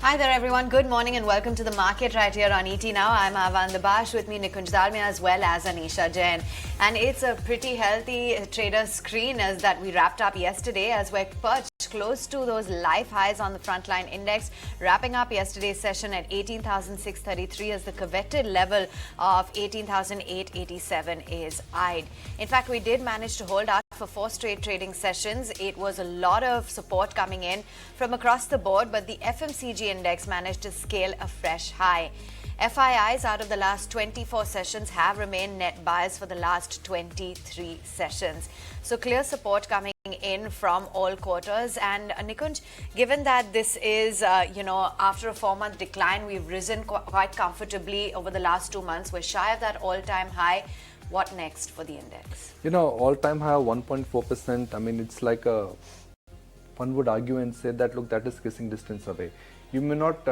Hi there everyone, good morning and welcome to the market right here on ET Now. I'm Avanne Dubash, with me Nikunj Dalmia as well as Anisha Jain. And it's a pretty healthy trader screen as that we wrapped up yesterday as we're perched close to those life highs on the frontline index, wrapping up yesterday's session at 18,633 as the coveted level of 18,887 is eyed. In fact, we did manage to hold out for 4 straight trading sessions. It was a lot of support coming in from across the board, but the FMCG index managed to scale a fresh high. FIIs out of the last 24 sessions have remained net buyers for the last 23 sessions. So clear support coming in from all quarters. And Nikunj, given that this is, after a 4-month decline, we've risen quite comfortably over the last 2 months. We're shy of that all-time high. What next for the index? All-time high of 1.4%. I mean, it's like one would argue and say that, look, that is kissing distance away. You may not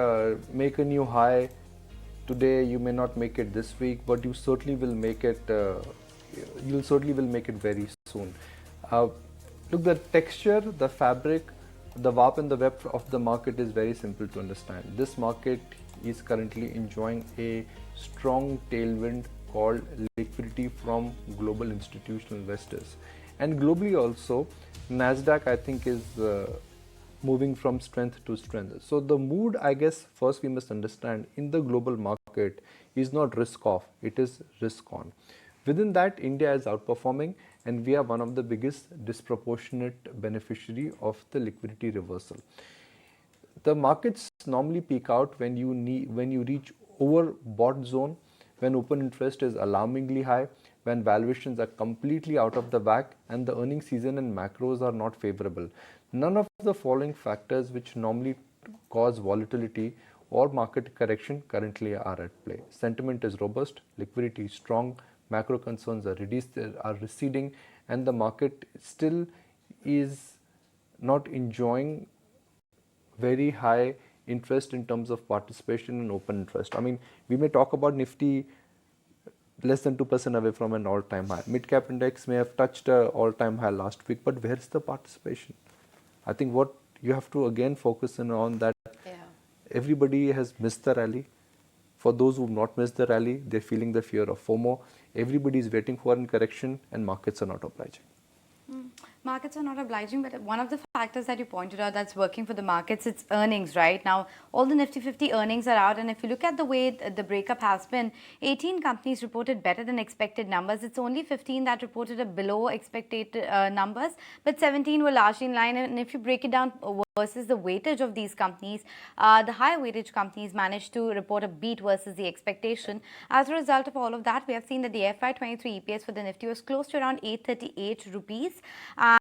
make a new high today, you may not make it this week, but you certainly will make it. You certainly will make it very soon. Look, the texture, the fabric, the warp and the web of the market is very simple to understand. This market is currently enjoying a strong tailwind called liquidity from global institutional investors, and globally also, Nasdaq I think is moving from strength to strength. So the mood, I guess, first we must understand in the global market is not risk off, it is risk on. Within that, India is outperforming, and we are one of the biggest disproportionate beneficiary of the liquidity reversal. The markets normally peak out when you reach overbought zone, when open interest is alarmingly high, when valuations are completely out of the whack, and the earnings season and macros are not favorable. None of the following factors which normally cause volatility or market correction currently are at play. Sentiment is robust, liquidity is strong, macro concerns are receding, and the market still is not enjoying very high interest in terms of participation and open interest. I mean, we may talk about Nifty less than 2% away from an all-time high. Mid-cap index may have touched an all-time high last week, but where's the participation? I think what you have to again focus on that everybody has missed the rally. For those who have not missed the rally, they're feeling the fear of FOMO. Everybody is waiting for a correction, and markets are not obliging. Markets are not obliging, but one of the factors that you pointed out that's working for the markets, it's earnings, right? Now, all the Nifty 50 earnings are out, and if you look at the way the breakup has been, 18 companies reported better than expected numbers. It's only 15 that reported a below expected numbers, but 17 were largely in line. And if you break it down versus the weightage of these companies, the high weightage companies managed to report a beat versus the expectation. As a result of all of that, we have seen that the FY23 EPS for the Nifty was close to around 838 rupees.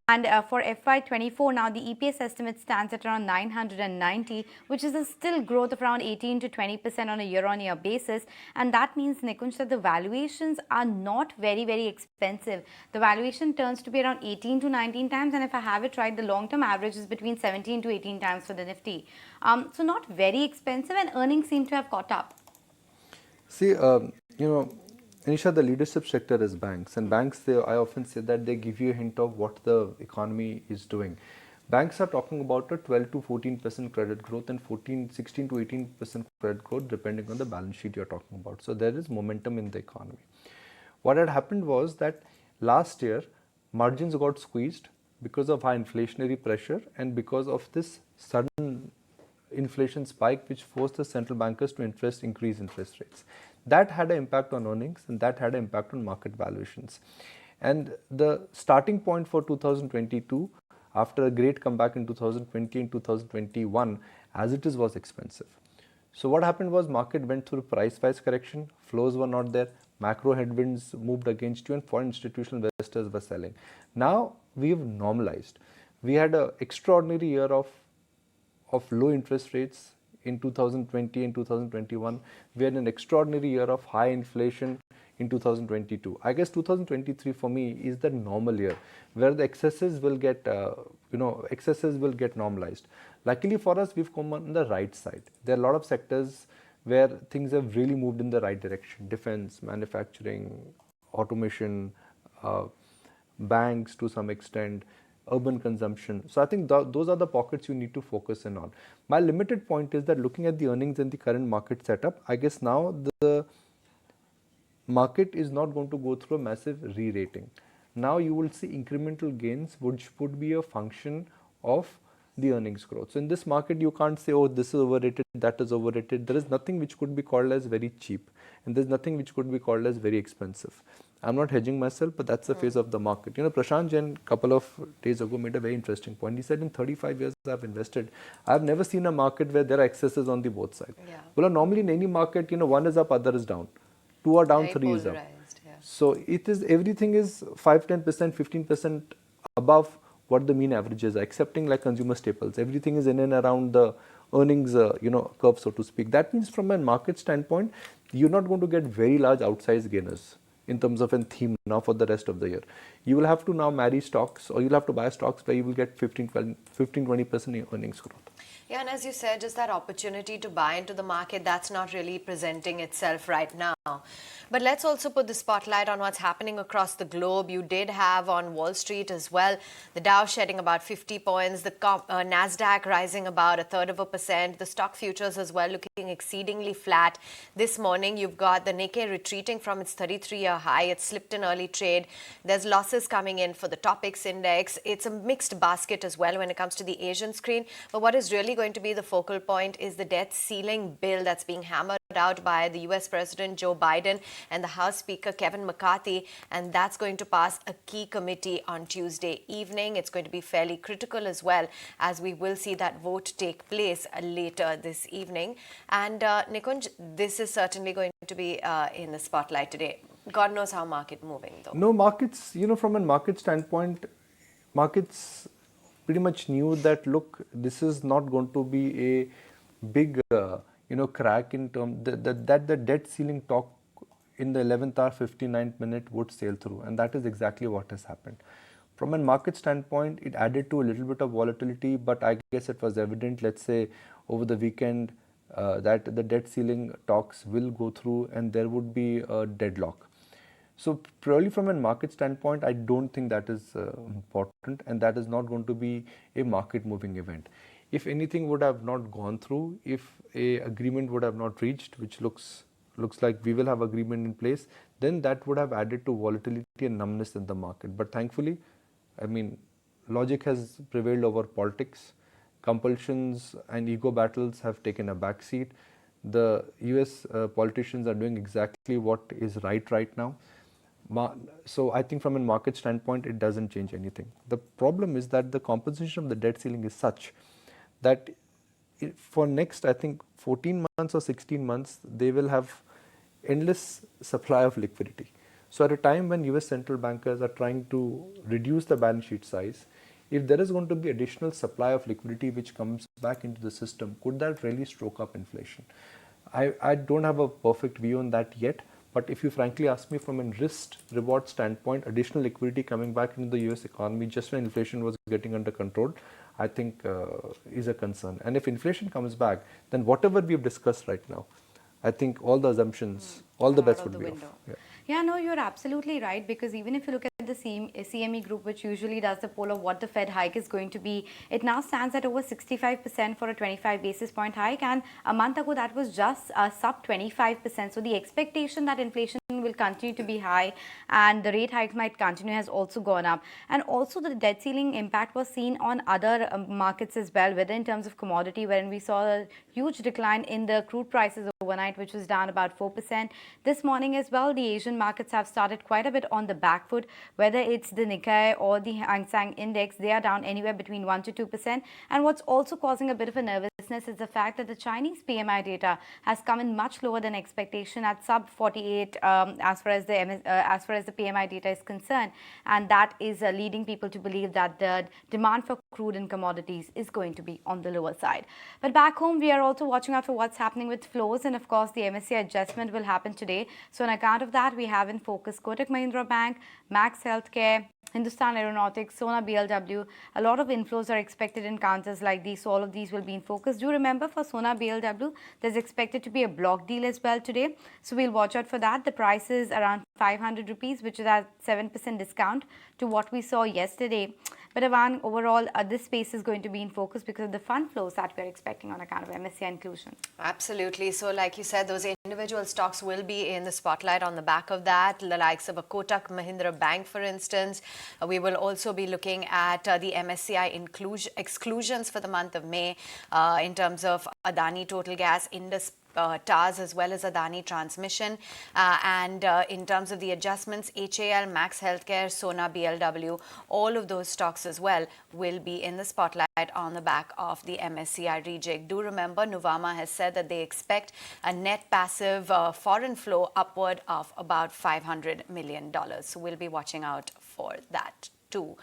And for FY24, now the EPS estimate stands at around 990, which is a still growth of around 18 to 20% on a year-on-year basis. And that means, Nikunj, that the valuations are not very, very expensive. The valuation turns to be around 18 to 19 times. And if I have it right, the long-term average is between 17 to 18 times for the Nifty. So not very expensive, and earnings seem to have caught up. See, Anisha, the leadership sector is banks, and banks, I often say that they give you a hint of what the economy is doing. Banks are talking about a 12 to 14% credit growth and 16 to 18% credit growth depending on the balance sheet you're talking about. So there is momentum in the economy. What had happened was that last year margins got squeezed because of high inflationary pressure and because of this sudden inflation spike which forced the central bankers to increase interest rates. That had an impact on earnings, and that had an impact on market valuations. And the starting point for 2022, after a great comeback in 2020 and 2021, as it is, was expensive. So what happened was market went through price-wise correction, flows were not there, macro headwinds moved against you, and foreign institutional investors were selling. Now we've normalized. We had an extraordinary year of low interest rates in 2020 and 2021. We had an extraordinary year of high inflation in 2022. I guess 2023 for me is the normal year where the excesses will get normalized. Luckily for us, we've come on the right side. There are a lot of sectors where things have really moved in the right direction: defense, manufacturing, automation, banks to some extent, urban consumption. So I think those are the pockets you need to focus in on. My limited point is that looking at the earnings and the current market setup, I guess now the market is not going to go through a massive re-rating. Now you will see incremental gains which would be a function of the earnings growth. So in this market you can't say, oh, this is overrated, that is overrated. There is nothing which could be called as very cheap, and there's nothing which could be called as very expensive. I'm not hedging myself, but that's the phase of the market. You know, Prashant Jain a couple of days ago made a very interesting point. He said, in 35 years I've invested, I've never seen a market where there are excesses on the both sides. Yeah. Well, normally in any market, you know, one is up, other is down. Two are down, Very three is up. polarized, yeah. So it is, everything is 5, 10%, 15% above what the mean averages are, excepting like consumer staples. Everything is in and around the earnings, curve, so to speak. That means from a market standpoint, you're not going to get very large outsized gainers in terms of a theme now for the rest of the year. You will have to now marry stocks, or you'll have to buy stocks where you will get 15-20% earnings growth. Yeah, and as you said, just that opportunity to buy into the market, that's not really presenting itself right now. But let's also put the spotlight on what's happening across the globe. You did have on Wall Street as well, the Dow shedding about 50 points, the Nasdaq rising about 1/3%, the stock futures as well looking exceedingly flat. This morning, you've got the Nikkei retreating from its 33-year high. It slipped in early trade. There's losses coming in for the Topix index. It's a mixed basket as well when it comes to the Asian screen. But what is really going to be the focal point is the debt ceiling bill that's being hammered out by the US President Joe Biden and the House Speaker Kevin McCarthy, and that's going to pass a key committee on Tuesday evening. It's going to be fairly critical as well, as we will see that vote take place later this evening. And Nikunj, this is certainly going to be in the spotlight today. God knows how market moving though. No, markets, you know, from a market standpoint, markets pretty much knew that, look, this is not going to be a big, crack in terms that the debt ceiling talk in the 11th hour, 59th minute would sail through. And that is exactly what has happened. From a market standpoint, it added to a little bit of volatility, but I guess it was evident, let's say, over the weekend that the debt ceiling talks will go through and there would be a deadlock. So purely from a market standpoint, I don't think that is important, and that is not going to be a market moving event. If anything would have not gone through, if a agreement would have not reached, which looks like we will have agreement in place, then that would have added to volatility and numbness in the market. But thankfully, I mean, logic has prevailed over politics. Compulsions and ego battles have taken a back seat. The US politicians are doing exactly what is right now. So I think from a market standpoint, it doesn't change anything. The problem is that the composition of the debt ceiling is such that for next, I think, 14 months or 16 months, they will have endless supply of liquidity. So at a time when US central bankers are trying to reduce the balance sheet size, if there is going to be additional supply of liquidity which comes back into the system, could that really stroke up inflation? I don't have a perfect view on that yet. But if you frankly ask me, from a risk-reward standpoint, additional liquidity coming back into the US economy just when inflation was getting under control, I think is a concern. And if inflation comes back, then whatever we've discussed right now, I think all the assumptions, all the bets would be off. Yeah, no, you're absolutely right, because even if you look at the CME group, which usually does the poll of what the Fed hike is going to be, it now stands at over 65% for a 25 basis point hike, and a month ago that was just sub 25%. So the expectation that inflation will continue to be high and the rate hikes might continue has also gone up. And also the debt ceiling impact was seen on other markets as well, whether in terms of commodity, wherein we saw a huge decline in the crude prices overnight, which was down about 4%. This morning as well, the Asian markets have started quite a bit on the back foot, whether it's the Nikkei or the Hang Seng Index. They are down anywhere between 1 to 2%. And what's also causing a bit of a nervousness is the fact that the Chinese PMI data has come in much lower than expectation at sub 48 as far as the PMI data is concerned, and that is leading people to believe that the demand for crude and commodities is going to be on the lower side. But back home, we are also watching out for what's happening with flows, and of course the MSCI adjustment will happen today. So on account of that, we have in focus Kotak Mahindra Bank, Max Healthcare, Hindustan Aeronautics, Sona BLW. A lot of inflows are expected in counters like these, so all of these will be in focus. Do remember for Sona BLW, there's expected to be a block deal as well today, so we'll watch out for that. The price is around 500 rupees, which is at 7% discount to what we saw yesterday. But Avanne, overall, this space is going to be in focus because of the fund flows that we're expecting on account of MSCI inclusion. Absolutely. So like you said, those individual stocks will be in the spotlight on the back of that, the likes of a Kotak Mahindra Bank, for instance. We will also be looking at the MSCI exclusions for the month of May in terms of Adani Total Gas, Indus TARS, as well as Adani Transmission. And in terms of the adjustments, HAL, Max Healthcare, Sona BLW, all of those stocks as well will be in the spotlight on the back of the MSCI rejig. Do remember, Nuvama has said that they expect a net passive foreign flow upward of about $500 million. So we'll be watching out for that too.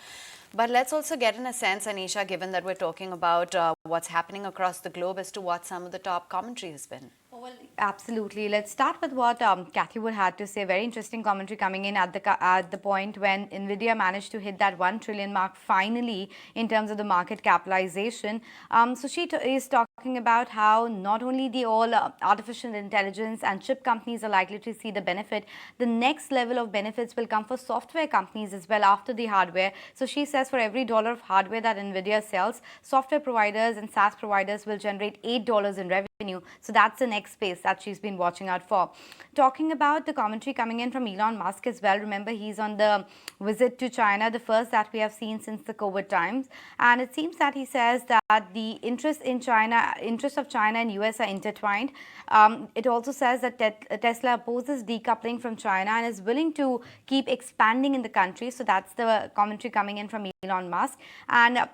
But let's also get in a sense, Anisha, given that we're talking about what's happening across the globe, as to what some of the top commentary has been. Well, absolutely. Let's start with what Cathy Wood had to say. Very interesting commentary coming in at the point when Nvidia managed to hit that 1 trillion mark finally in terms of the market capitalization. So she is talking about how not only the all artificial intelligence and chip companies are likely to see the benefit, the next level of benefits will come for software companies as well after the hardware. So she says for every dollar of hardware that Nvidia sells, software providers and SaaS providers will generate $8 in revenue. So that's the next space that she's been watching out for. Talking about the commentary coming in from Elon Musk as well. Remember, he's on the visit to China, the first that we have seen since the COVID times. And it seems that he says that the interests of China and US are intertwined. It also says that Tesla opposes decoupling from China and is willing to keep expanding in the country. So that's the commentary coming in from Elon Musk. And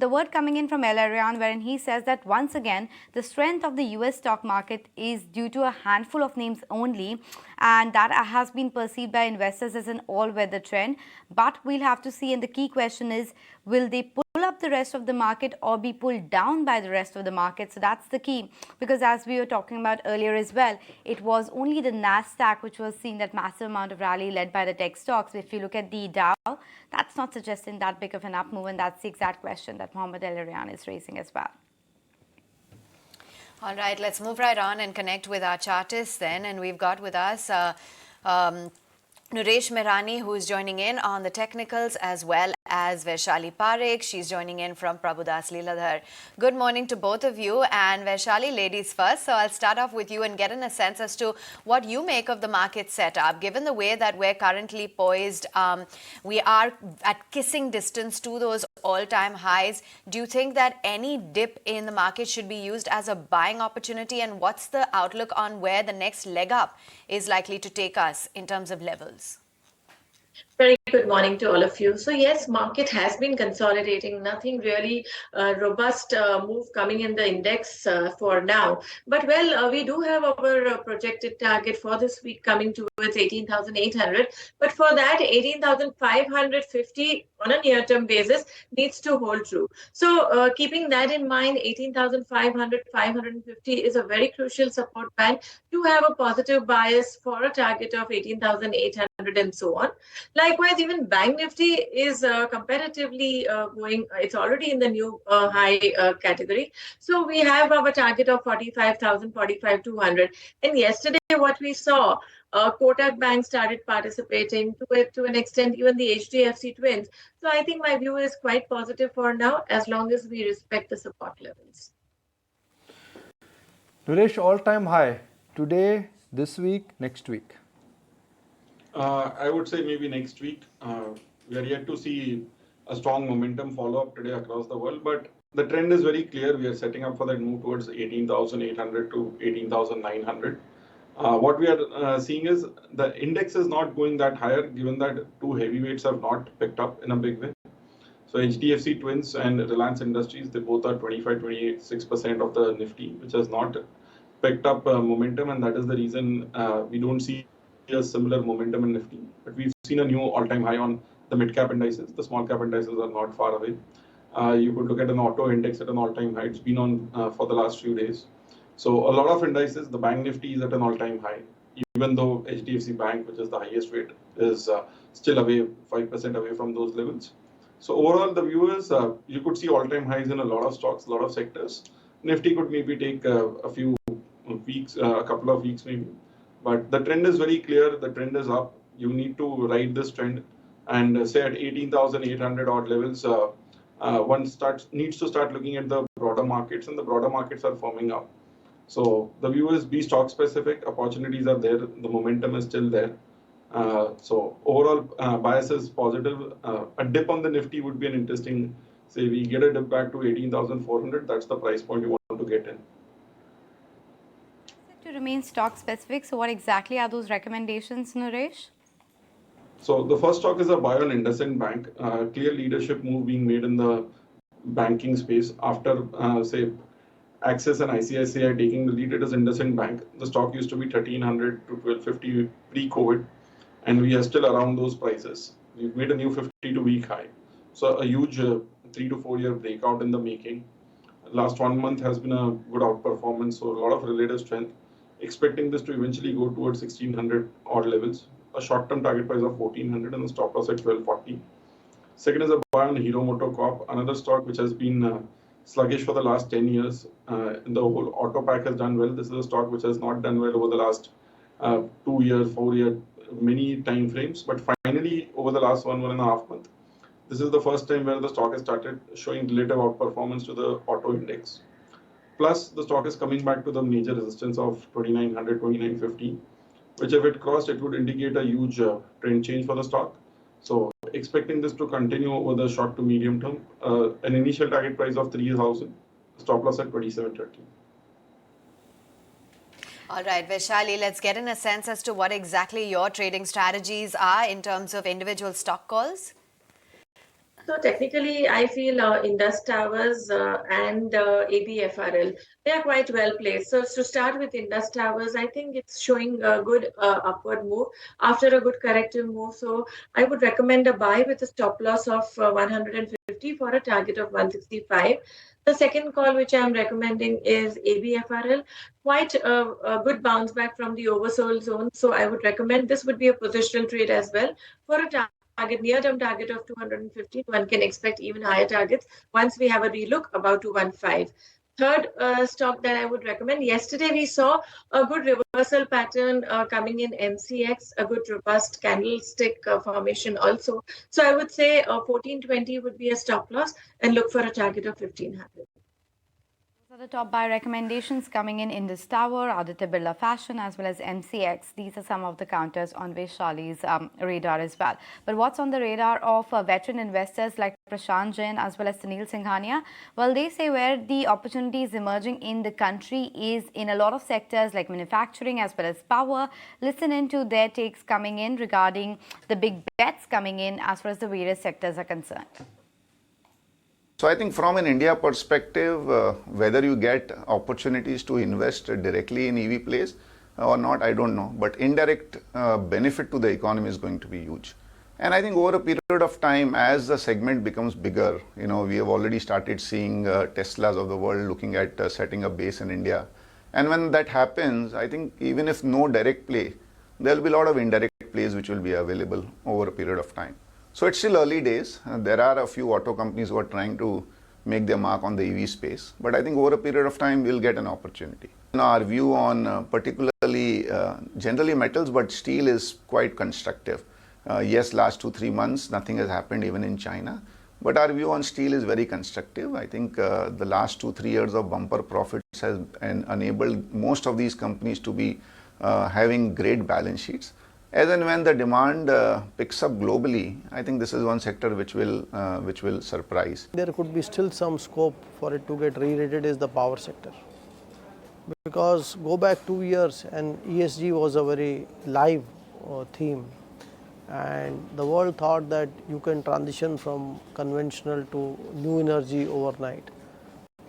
the word coming in from Arian, wherein he says that once again, the strength of the US stock market is due to a handful of names only, and that has been perceived by investors as an all-weather trend. But we'll have to see, and the key question is, will they pull up the rest of the market or be pulled down by the rest of the market? So that's the key, because as we were talking about earlier as well, it was only the Nasdaq which was seeing that massive amount of rally led by the tech stocks. If you look at the Dow, that's not suggesting that big of an up move, and that's the exact question that Mohammed El-Arian is raising as well. All right, let's move right on and connect with our chartists then. And we've got with us Nuresh Mirani, who is joining in on the technicals, as well as Vaishali Parekh. She's joining in from Prabhudas Leeladhar. Good morning to both of you. And Vaishali, ladies first. So I'll start off with you and get in a sense as to what you make of the market setup. Given the way that we're currently poised, we are at kissing distance to those all-time highs. Do you think that any dip in the market should be used as a buying opportunity? And what's the outlook on where the next leg up is likely to take us in terms of levels? Very good morning to all of you. So yes, market has been consolidating. Nothing really robust move coming in the index for now. But well, we do have our projected target for this week coming towards 18,800. But for that, 18,550 on a near-term basis needs to hold true. So keeping that in mind, 18,500, 550 is a very crucial support band to have a positive bias for a target of 18,800 and so on. Likewise, even Bank Nifty is comparatively going, it's already in the new high category. So we have our target of 45,000, 45,200. And yesterday, what we saw, Kotak Bank started participating to an extent, even the HDFC twins. So I think my view is quite positive for now, as long as we respect the support levels. Nuresh, all-time high today, this week, next week. I would say maybe next week. We are yet to see a strong momentum follow up today across the world, but the trend is very clear. We are setting up for that move towards 18,800 to 18,900. What we are seeing is the index is not going that higher, given that two heavyweights have not picked up in a big way. So HDFC Twins and Reliance Industries, they both are 25-26% of the Nifty, which has not picked up momentum, and that is the reason we don't see a similar momentum in Nifty. But we've seen a new all-time high on the mid-cap indices. The small-cap indices are not far away. You could look at an auto index at an all-time high. It's been on for the last few days. So a lot of indices, the Bank Nifty is at an all-time high, even though HDFC Bank, which is the highest rate, is still away 5% away from those levels. So overall, the view is you could see all-time highs in a lot of stocks, a lot of sectors. Nifty could maybe take a few weeks, a couple of weeks maybe, but the trend is very clear. The trend is up. You need to ride this trend, and say at 18,800 odd levels, one needs to start looking at the broader markets, and the broader markets are firming up. So the view is be stock specific. Opportunities are there. The momentum is still there. So overall bias is positive. A dip on the Nifty would be an interesting. Say we get a dip back to 18,400. That's the price point you want to get in. To remain stock specific, so what exactly are those recommendations, Naresh? So the first stock is a buy on IndusInd Bank. Clear leadership move being made in the banking space after say Axis and ICICI taking the lead. It is IndusInd Bank. The stock used to be 1300 to 1250 pre-COVID, and we are still around those prices. We've made a new 52-week high. So a huge 3 to 4 year breakout in the making. Last 1 month has been a good outperformance, so a lot of relative strength. Expecting this to eventually go towards 1600 odd levels. A short-term target price of 1400 and the stop loss at 1240. Second is a buy on Hero MotoCorp, another stock which has been sluggish for the last 10 years. The whole auto pack has done well. This is a stock which has not done well over the last 2 years, 4 years, many time frames. But finally, over the last 1.5 months, this is the first time where the stock has started showing relative outperformance to the auto index. Plus, the stock is coming back to the major resistance of 2900, 2950, which if it crossed, it would indicate a huge trend change for the stock. So expecting this to continue over the short to medium term, an initial target price of 3,000, stop loss at 2730. All right, Vaishali, let's get in a sense as to what exactly your trading strategies are in terms of individual stock calls. So technically, I feel Indus Towers and ABFRL, they are quite well placed. So to start with Indus Towers, I think it's showing a good upward move after a good corrective move. So I would recommend a buy with a stop loss of 150 for a target of 165. The second call which I'm recommending is ABFRL, quite a good bounce back from the oversold zone. So I would recommend this would be a positional trade as well for a near-term target of 250. One can expect even higher targets once we have a relook about 215. Third stock that I would recommend. Yesterday we saw a good reversal pattern coming in MCX, a good robust candlestick formation also. So I would say 1420 would be a stop loss and look for a target of 1500. So the top buy recommendations coming in Indus Tower, Aditya Birla Fashion, as well as MCX. These are some of the counters on Vaishali's radar as well. But what's on the radar of veteran investors like Prashant Jain as well as Sunil Singhania? Well, they say where the opportunities emerging in the country is in a lot of sectors like manufacturing as well as power. Listen in to their takes coming in regarding the big bets coming in as far as the various sectors are concerned. So I think from an India perspective, whether you get opportunities to invest directly in EV plays or not, I don't know. But indirect benefit to the economy is going to be huge. And I think over a period of time, as the segment becomes bigger, we have already started seeing Teslas of the world looking at setting a base in India. And when that happens, I think even if no direct play, there will be a lot of indirect plays which will be available over a period of time. So it's still early days. There are a few auto companies who are trying to make their mark on the EV space. But I think over a period of time, we'll get an opportunity. Our view on particularly generally metals, but steel is quite constructive. Yes, last 2-3 months, nothing has happened even in China. But our view on steel is very constructive. I think the last 2-3 years of bumper profits has enabled most of these companies to be having great balance sheets. As and when the demand picks up globally, I think this is one sector which will surprise. There could be still some scope for it to get re-rated is the power sector. Because go back 2 years and ESG was a very live theme, and the world thought that you can transition from conventional to new energy overnight.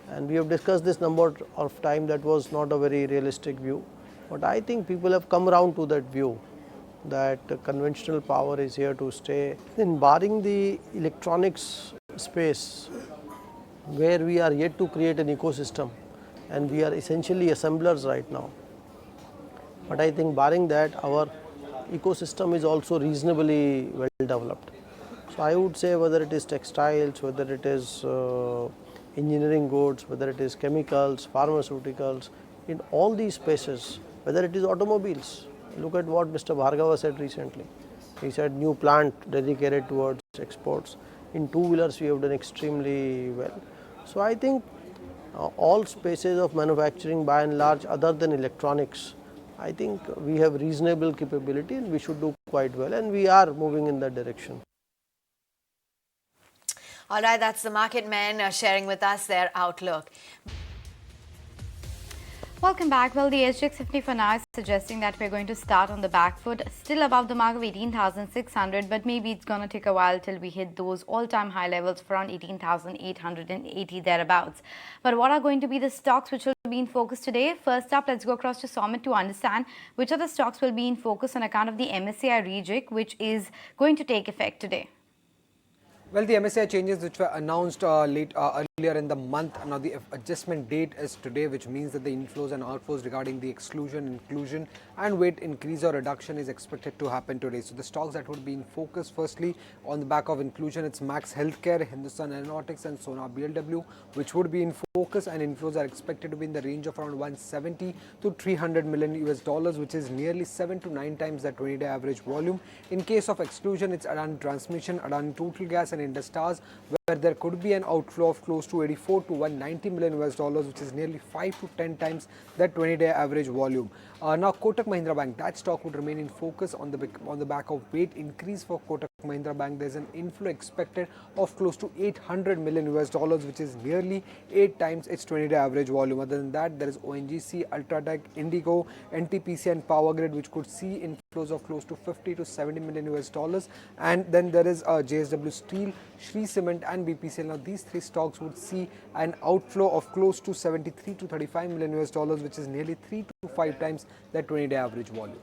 And we have discussed this number of time, that was not a very realistic view. But I think people have come around to that view, that conventional power is here to stay. In barring the electronics space, where we are yet to create an ecosystem, and we are essentially assemblers right now. But I think barring that, our ecosystem is also reasonably well developed. So I would say whether it is textiles, whether it is engineering goods, whether it is chemicals, pharmaceuticals, in all these spaces, whether it is automobiles. Look at what Mr. Bhargava said recently. He said new plant dedicated towards exports. In two-wheelers we have done extremely well. So I think all spaces of manufacturing by and large other than electronics, I think we have reasonable capability and we should do quite well, and we are moving in that direction. All right, that's the market men sharing with us their outlook. Welcome back. Well, the SGX 50 for now is suggesting that we're going to start on the back foot, still above the mark of 18,600, but maybe it's going to take a while till we hit those all-time high levels of around 18,880 thereabouts. But what are going to be the stocks which will be in focus today? First up, let's go across to Somit to understand which of the stocks will be in focus on account of the MSCI rejig, which is going to take effect today. Well, the MSCI changes which were announced earlier in the month, now the adjustment date is today, which means that the inflows and outflows regarding the exclusion, inclusion and weight increase or reduction is expected to happen today. So the stocks that would be in focus, firstly on the back of inclusion, it's Max Healthcare, Hindustan Aeronautics and Sona BLW, which would be in focus, and inflows are expected to be in the range of around 170 to 300 million US dollars, which is nearly 7 to 9 times the 20-day average volume. In case of exclusion, it's Adan Transmission, Adan Total Gas and Industars, where there could be an outflow of close to 84 to 190 million US dollars, which is nearly 5 to 10 times that 20-day average volume. Now Kotak Mahindra Bank, that stock would remain in focus on the back of weight increase for Kotak Mahindra Bank. There's an inflow expected of close to 800 million US dollars, which is nearly 8 times its 20-day average volume. Other than that, there is ONGC, Ultratech, Indigo, NTPC and Power Grid, which could see inflows of close to 50 to 70 million US dollars. And then there is JSW Steel, Shree Cement and BPCL. Now these three stocks would see an outflow of close to 73 to 35 million US dollars, which is nearly 3 to 5 times that 20-day average volume.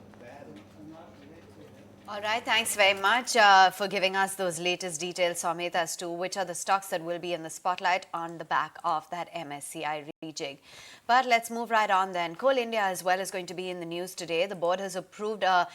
All right, thanks very much for giving us those latest details, Somit, as to which are the stocks that will be in the spotlight on the back of that MSCI rejig. But let's move right on then. Coal India as well is going to be in the news today. The board has approved an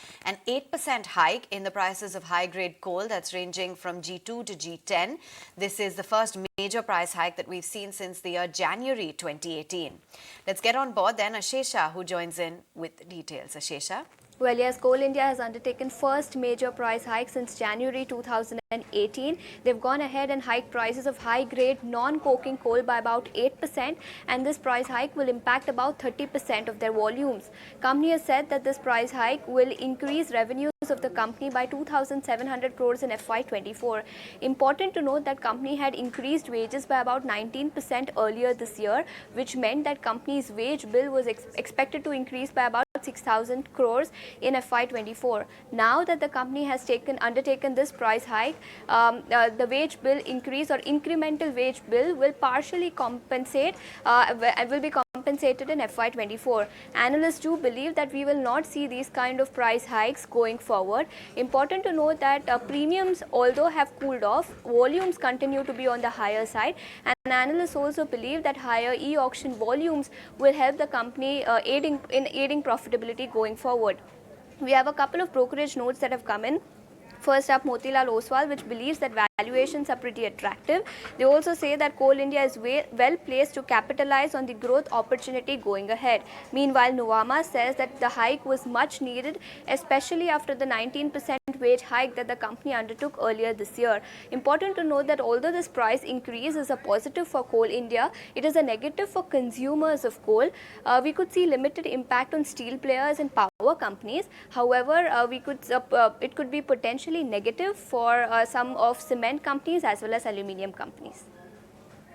8% hike in the prices of high-grade coal that's ranging from G2 to G10. This is the first major price hike that we've seen since the year January 2018. Let's get on board then. Ashesha, who joins in with details. Ashesha. Well, yes, Coal India has undertaken first major price hike since January 2018. They've gone ahead and hiked prices of high-grade non-coking coal by about 8%, and this price hike will impact about 30% of their volumes. Company has said that this price hike will increase revenues of the company by 2,700 crores in FY24. Important to note that company had increased wages by about 19% earlier this year, which meant that company's wage bill was expected to increase by about 6,000 crores in FY24. Now that the company has undertaken this price hike, the wage bill increase or incremental wage bill will partially compensate will be compensated in FY24. Analysts do believe that we will not see these kind of price hikes going forward. Important to note that premiums, although have cooled off, volumes continue to be on the higher side, and analysts also believe that higher e-auction volumes will help the company aiding profitability going forward. We have a couple of brokerage notes that have come in. First up, Motilal Oswal, which believes that valuations are pretty attractive. They also say that Coal India is well placed to capitalize on the growth opportunity going ahead. Meanwhile, Nuvama says that the hike was much needed, especially after the 19% wage hike that the company undertook earlier this year. Important to note that although this price increase is a positive for Coal India, it is a negative for consumers of coal. We could see limited impact on steel players and power companies. However, it could be potentially negative for some of cement companies as well as aluminium companies.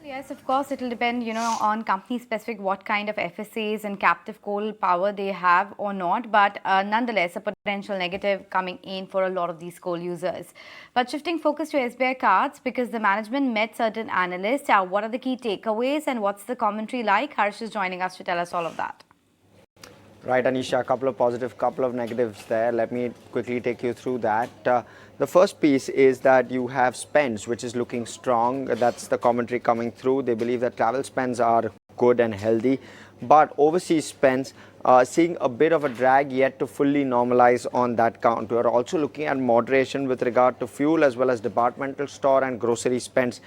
Yes, of course, it will depend, on company specific what kind of FSAs and captive coal power they have or not. But nonetheless, a potential negative coming in for a lot of these coal users. But shifting focus to SBI Cards, because the management met certain analysts. What are the key takeaways and what's the commentary like? Harsh is joining us to tell us all of that. Right, Anisha, a couple of positive, couple of negatives there. Let me quickly take you through that. The first piece is that you have spends, which is looking strong. That's the commentary coming through. They believe that travel spends are good and healthy. But overseas spends, seeing a bit of a drag yet to fully normalize on that count. We are also looking at moderation with regard to fuel as well as departmental store and grocery spends,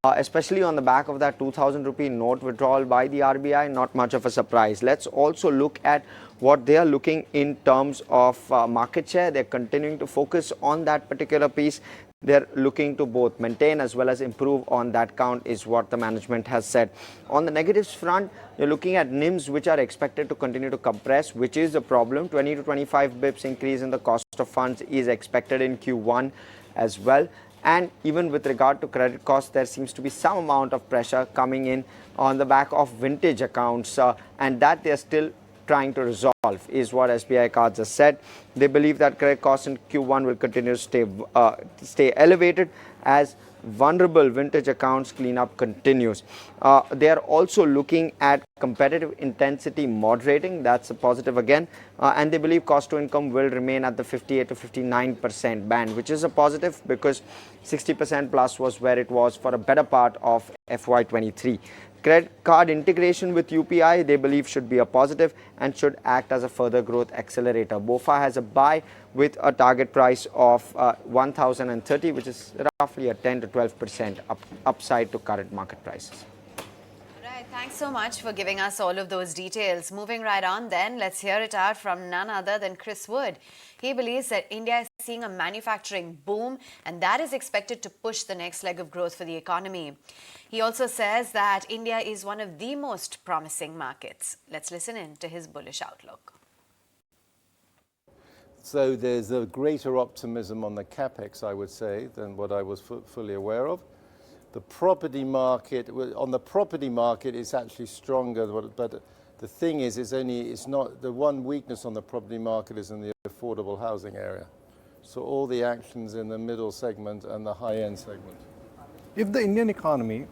especially on the back of that 2,000 rupee note withdrawal by the RBI. Not much of a surprise. Let's also look at what they are looking in terms of market share. They're continuing to focus on that particular piece. They're looking to both maintain as well as improve on that count, is what the management has said. On the negatives front, you're looking at NIMs, which are expected to continue to compress, which is a problem. 20 to 25 bips increase in the cost of funds is expected in Q1 as well. And even with regard to credit costs, there seems to be some amount of pressure coming in on the back of vintage accounts, and that they're still trying to resolve, is what SBI Cards has said. They believe that credit costs in Q1 will continue to stay elevated as vulnerable vintage accounts cleanup continues. They are also looking at competitive intensity moderating. That's a positive again. And they believe cost to income will remain at the 58 to 59% band, which is a positive because 60% plus was where it was for a better part of FY23. Credit card integration with UPI, they believe, should be a positive and should act as a further growth accelerator. BofA has a buy with a target price of 1,030, which is roughly a 10 to 12% upside to current market prices. Right, thanks so much for giving us all of those details. Moving right on then, let's hear it out from none other than Chris Wood. He believes that India is seeing a manufacturing boom and that is expected to push the next leg of growth for the economy. He also says that India is one of the most promising markets. Let's listen in to his bullish outlook. So there's a greater optimism on the capex, I would say, than what I was fully aware of. The property market, on the property market, is actually stronger, but the thing is, it's not the one weakness on the property market is in the affordable housing area. So all the actions in the middle segment and the high-end segment. If the Indian economy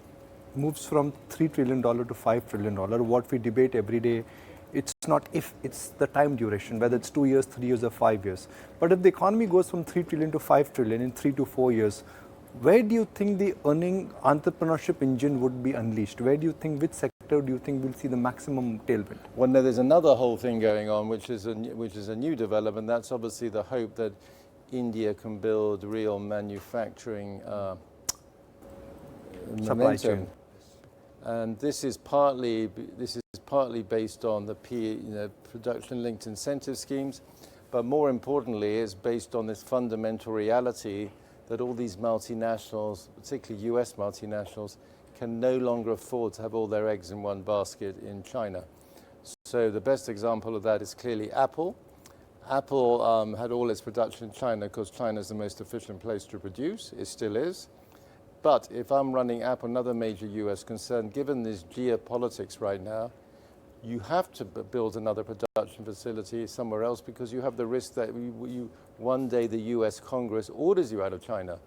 moves from $3 trillion to $5 trillion, what we debate every day, it's not if, it's the time duration, whether it's 2 years, 3 years or 5 years. But if the economy goes from 3 trillion to 5 trillion in 3 to 4 years, where do you think the earning entrepreneurship engine would be unleashed? Where do you think, which sector do you think will see the maximum tailwind? Well, no, there's another whole thing going on, which is a new development. That's obviously the hope that India can build real manufacturing Supply chain. And this is partly based on the production-linked incentive schemes, but more importantly, is based on this fundamental reality that all these multinationals, particularly US multinationals, can no longer afford to have all their eggs in one basket in China. So the best example of that is clearly Apple. Apple had all its production in China because China is the most efficient place to produce. It still is. But if I'm running Apple, another major US concern, given this geopolitics right now, you have to build another production facility somewhere else because you have the risk that one day the US Congress orders you out of China.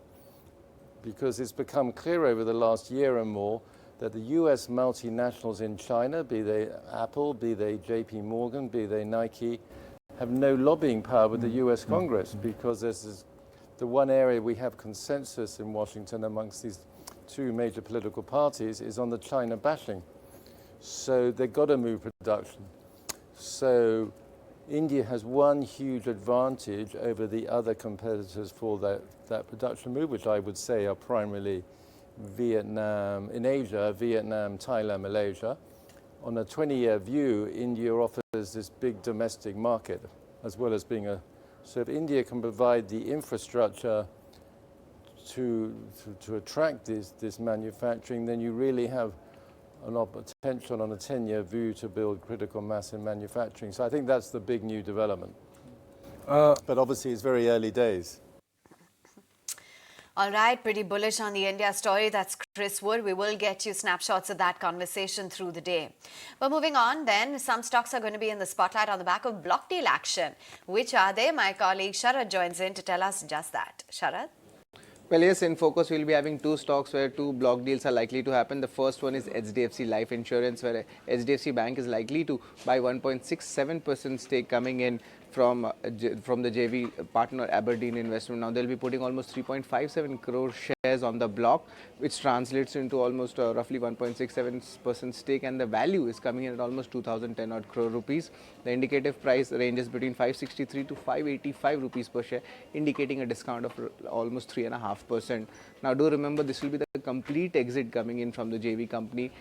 Because it's become clear over the last year and more that the US multinationals in China, be they Apple, be they JP Morgan, be they Nike, have no lobbying power with the US Congress because there's the one area we have consensus in Washington amongst these two major political parties is on the China bashing. So they've got to move production. So India has one huge advantage over the other competitors for that production move, which I would say are primarily Vietnam, in Asia, Vietnam, Thailand, Malaysia. On a 20-year view, India offers this big domestic market as well as being a. So if India can provide the infrastructure to attract this manufacturing, then you really have an potential on a 10-year view to build critical mass in manufacturing. So I think that's the big new development. But obviously it's very early days. All right, pretty bullish on the India story. That's Chris Wood. We will get you snapshots of that conversation through the day. But moving on then, some stocks are going to be in the spotlight on the back of block deal action. Which are they? My colleague Sharad joins in to tell us just that. Sharad? Well, yes, in focus, we'll be having two stocks where two block deals are likely to happen. The first one is HDFC Life Insurance, where HDFC Bank is likely to buy 1.67% stake coming in from the JV partner Aberdeen Investment. Now they'll be putting almost 3.57 crore shares on the block, which translates into almost roughly 1.67% stake, and the value is coming in at almost 2,010 odd crore rupees. The indicative price ranges between 563 to 585 rupees per share, indicating a discount of almost 3.5%. Now do remember, this will be the complete exit coming in from the JV company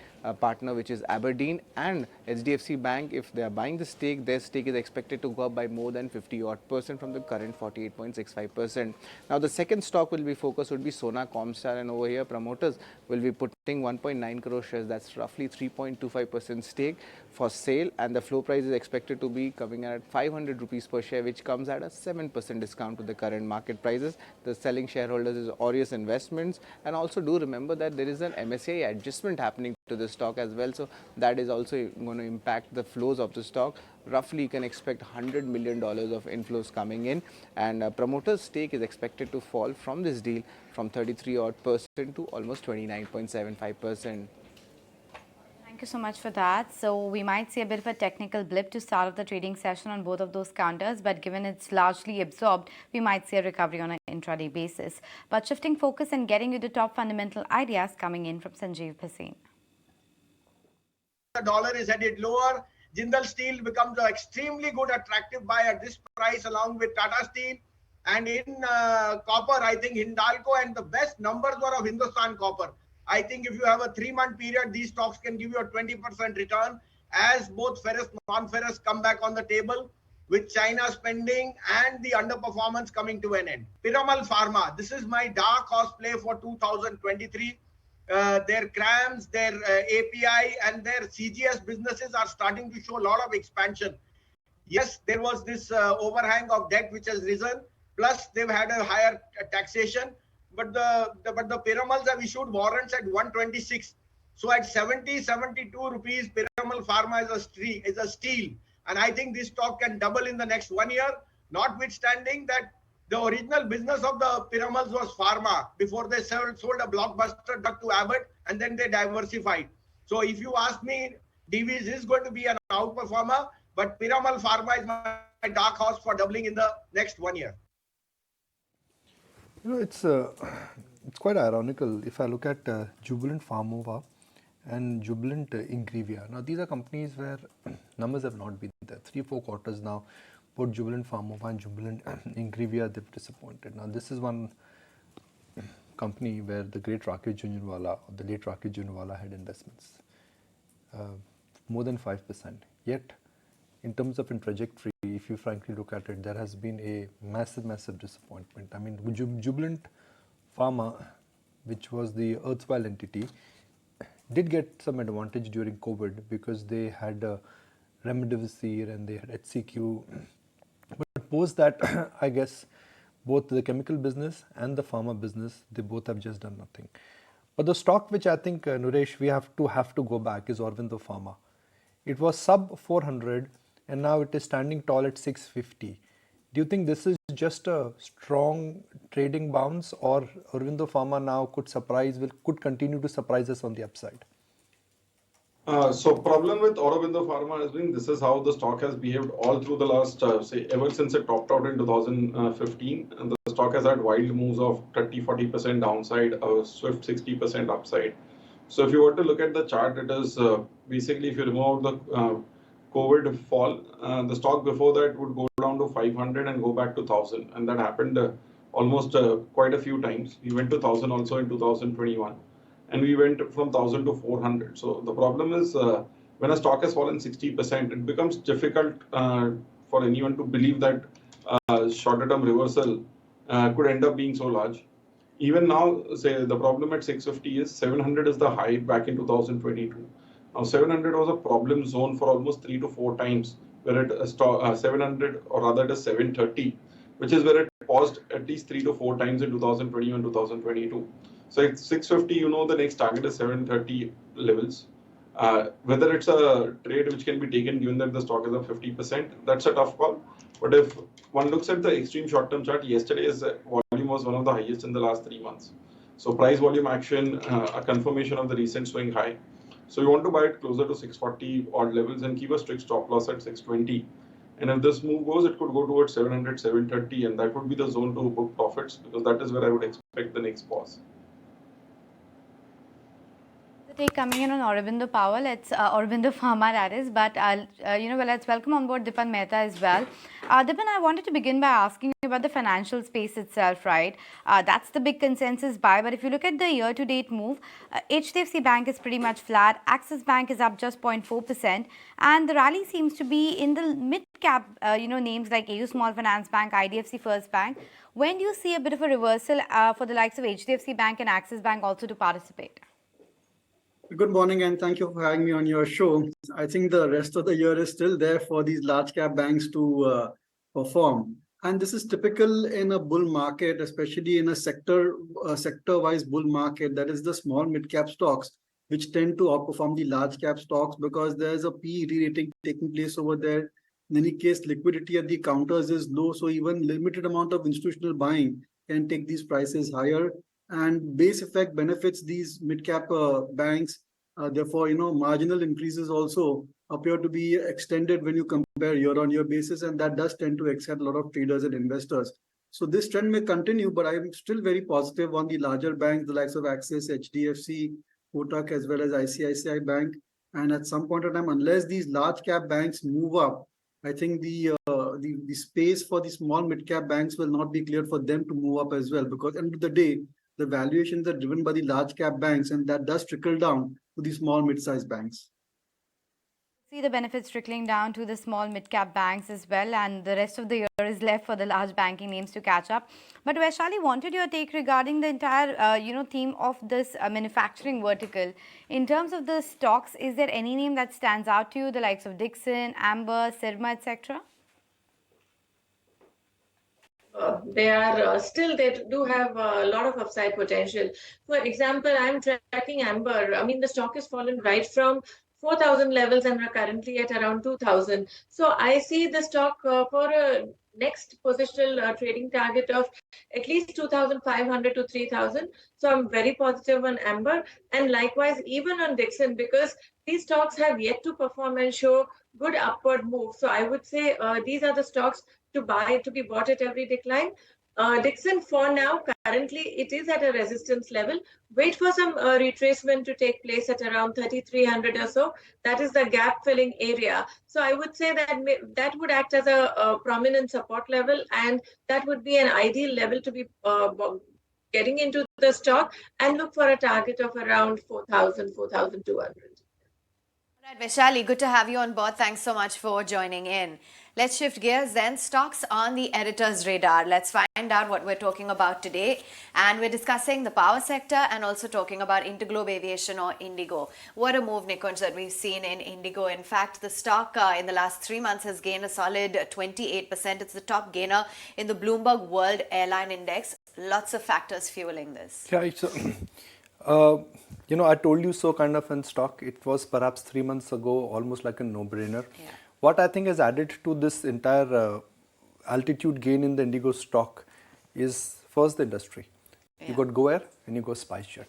partner, which is Aberdeen, and HDFC Bank. If they are buying the stake, their stake is expected to go up by more than 50 odd percent from the current 48.65%. Now the second stock will be focused would be Sona Comstar, and over here promoters will be putting 1.9 crore shares, that's roughly 3.25% stake for sale, and the floor price is expected to be coming at 500 rupees per share, which comes at a 7% discount to the current market prices. The selling shareholders is Aureus Investments, and also do remember that there is an MSCI adjustment happening to the stock as well, so that is also going to impact the flows of the stock. Roughly you can expect $100 million of inflows coming in, and promoters stake is expected to fall from this deal from 33 odd percent to almost 29.75%. Thank you so much for that. So we might see a bit of a technical blip to start off the trading session on both of those counters, but given it's largely absorbed, we might see a recovery on an intraday basis. But shifting focus and getting you the top fundamental ideas coming in from Sanjeev Bhasin. The dollar is headed lower. Jindal Steel becomes an extremely good attractive buy at this price along with Tata Steel. And in copper, I think Hindalco, and the best numbers were of Hindustan Copper. I think if you have a 3-month period, these stocks can give you a 20% return as both ferrous and non-ferrous come back on the table with China spending and the underperformance coming to an end. Piramal Pharma, this is my dark horse play for 2023. Their CRAMS, their API and their CGS businesses are starting to show a lot of expansion. Yes, there was this overhang of debt which has risen, plus they've had a higher taxation, but the Piramals have issued warrants at 126. So at 72 rupees, Piramal Pharma is a steal. And I think this stock can double in the next 1 year, notwithstanding that the original business of the Piramals was pharma before they sold a blockbuster drug to Abbott, and then they diversified. So if you ask me, Divi's is going to be an outperformer, but Piramal Pharma is my dark horse for doubling in the next 1 year. You know, it's quite ironical if I look at Jubilant Pharmova and Jubilant Ingrevia. Now these are companies where numbers have not been there. 3-4 quarters now, both Jubilant Pharmova and Jubilant Ingrevia, they've disappointed. Now this is one company where the great Rakesh Jhunjhunwala, or the late Rakesh Jhunjhunwala, had investments, more than 5%. Yet in terms of a trajectory, if you frankly look at it, there has been a massive disappointment. I mean, Jubilant Pharma, which was the erstwhile entity, did get some advantage during COVID because they had Remdesivir and they had HCQ. But post that, I guess both the chemical business and the pharma business, they both have just done nothing. But the stock which I think, Nuresh, we have to go back is Aurobindo Pharma. It was sub 400 and now it is standing tall at 650. Do you think this is just a strong trading bounce, or Aurobindo Pharma now could continue to surprise us on the upside? So problem with Aurobindo Pharma has been, this is how the stock has behaved all through the last, say, ever since it topped out in 2015. And the stock has had wild moves of 30-40% downside, a swift 60% upside. So if you were to look at the chart, it is basically, if you remove the COVID fall, the stock before that would go down to 500 and go back to 1000. And that happened almost quite a few times. We went to 1000 also in 2021. And we went from 1000 to 400. So the problem is when a stock has fallen 60%, it becomes difficult for anyone to believe that shorter term reversal could end up being so large. Even now, say the problem at 650 is 700 is the high back in 2022. Now 700 was a problem zone for almost 3 to 4 times, where it 700, or rather it is 730, which is where it paused at least 3 to 4 times in 2021, 2022. So at 650, you know the next target is 730 levels. Whether it's a trade which can be taken given that the stock is up 50%, that's a tough call. But if one looks at the extreme short-term chart, yesterday's volume was one of the highest in the last 3 months. So price volume action, a confirmation of the recent swing high. So you want to buy it closer to 640 odd levels and keep a strict stop loss at 620. And if this move goes, it could go towards 700, 730, and that would be the zone to book profits, because that is where I would expect the next pause. The take coming in on Aurobindo Power, let's Aurobindo Pharma that is, but well, let's welcome on board Dipan Mehta as well. Dipan, I wanted to begin by asking you about the financial space itself, right? That's the big consensus buy, but if you look at the year-to-date move, HDFC Bank is pretty much flat, Axis Bank is up just 0.4%, and the rally seems to be in the mid-cap, names like AU Small Finance Bank, IDFC First Bank. When do you see a bit of a reversal for the likes of HDFC Bank and Axis Bank also to participate? Good morning and thank you for having me on your show. I think the rest of the year is still there for these large cap banks to perform. And this is typical in a bull market, especially in a sector-wise bull market. That is the small mid-cap stocks, which tend to outperform the large cap stocks because there's a PE re-rating taking place over there. In any case, liquidity at the counters is low, so even limited amount of institutional buying can take these prices higher. And base effect benefits these mid-cap banks. Therefore, marginal increases also appear to be extended when you compare year-on-year basis, and that does tend to excite a lot of traders and investors. So this trend may continue, but I'm still very positive on the larger banks, the likes of Axis, HDFC, Kotak, as well as ICICI Bank. And at some point in time, unless these large cap banks move up, I think the space for the small mid-cap banks will not be cleared for them to move up as well, because at the end of the day, the valuations are driven by the large cap banks, and that does trickle down to the small mid-sized banks. See the benefits trickling down to the small mid-cap banks as well, and the rest of the year is left for the large banking names to catch up. But Vaishali, wanted your take regarding the entire theme of this manufacturing vertical. In terms of the stocks, is there any name that stands out to you, the likes of Dixon, Amber, Sirma, etc.? They do have a lot of upside potential. For example, I'm tracking Amber. I mean, the stock has fallen right from 4,000 levels and we're currently at around 2,000. So I see the stock for a next positional trading target of at least 2,500 to 3,000. So I'm very positive on Amber, and likewise even on Dixon, because these stocks have yet to perform and show good upward move. So I would say these are the stocks to be bought at every decline. Dixon, for now, currently it is at a resistance level. Wait for some retracement to take place at around 3,300 or so. That is the gap filling area. So I would say that that would act as a prominent support level, and that would be an ideal level to be getting into the stock, and look for a target of around 4,000, 4,200. All right, Vaishali, good to have you on board. Thanks so much for joining in. Let's shift gears then. Stocks on the editor's radar. Let's find out what we're talking about today. And we're discussing the power sector and also talking about Interglobe Aviation, or Indigo. What a move, Nikunj, that we've seen in Indigo. In fact, the stock in the last 3 months has gained a solid 28%. It's the top gainer in the Bloomberg World Airline Index. Lots of factors fueling this. Yeah, I told you so kind of in stock. It was perhaps 3 months ago, almost like a no-brainer. Yeah. What I think has added to this entire altitude gain in the Indigo stock is first the industry. Yeah. You got GoAir and you got SpiceJet.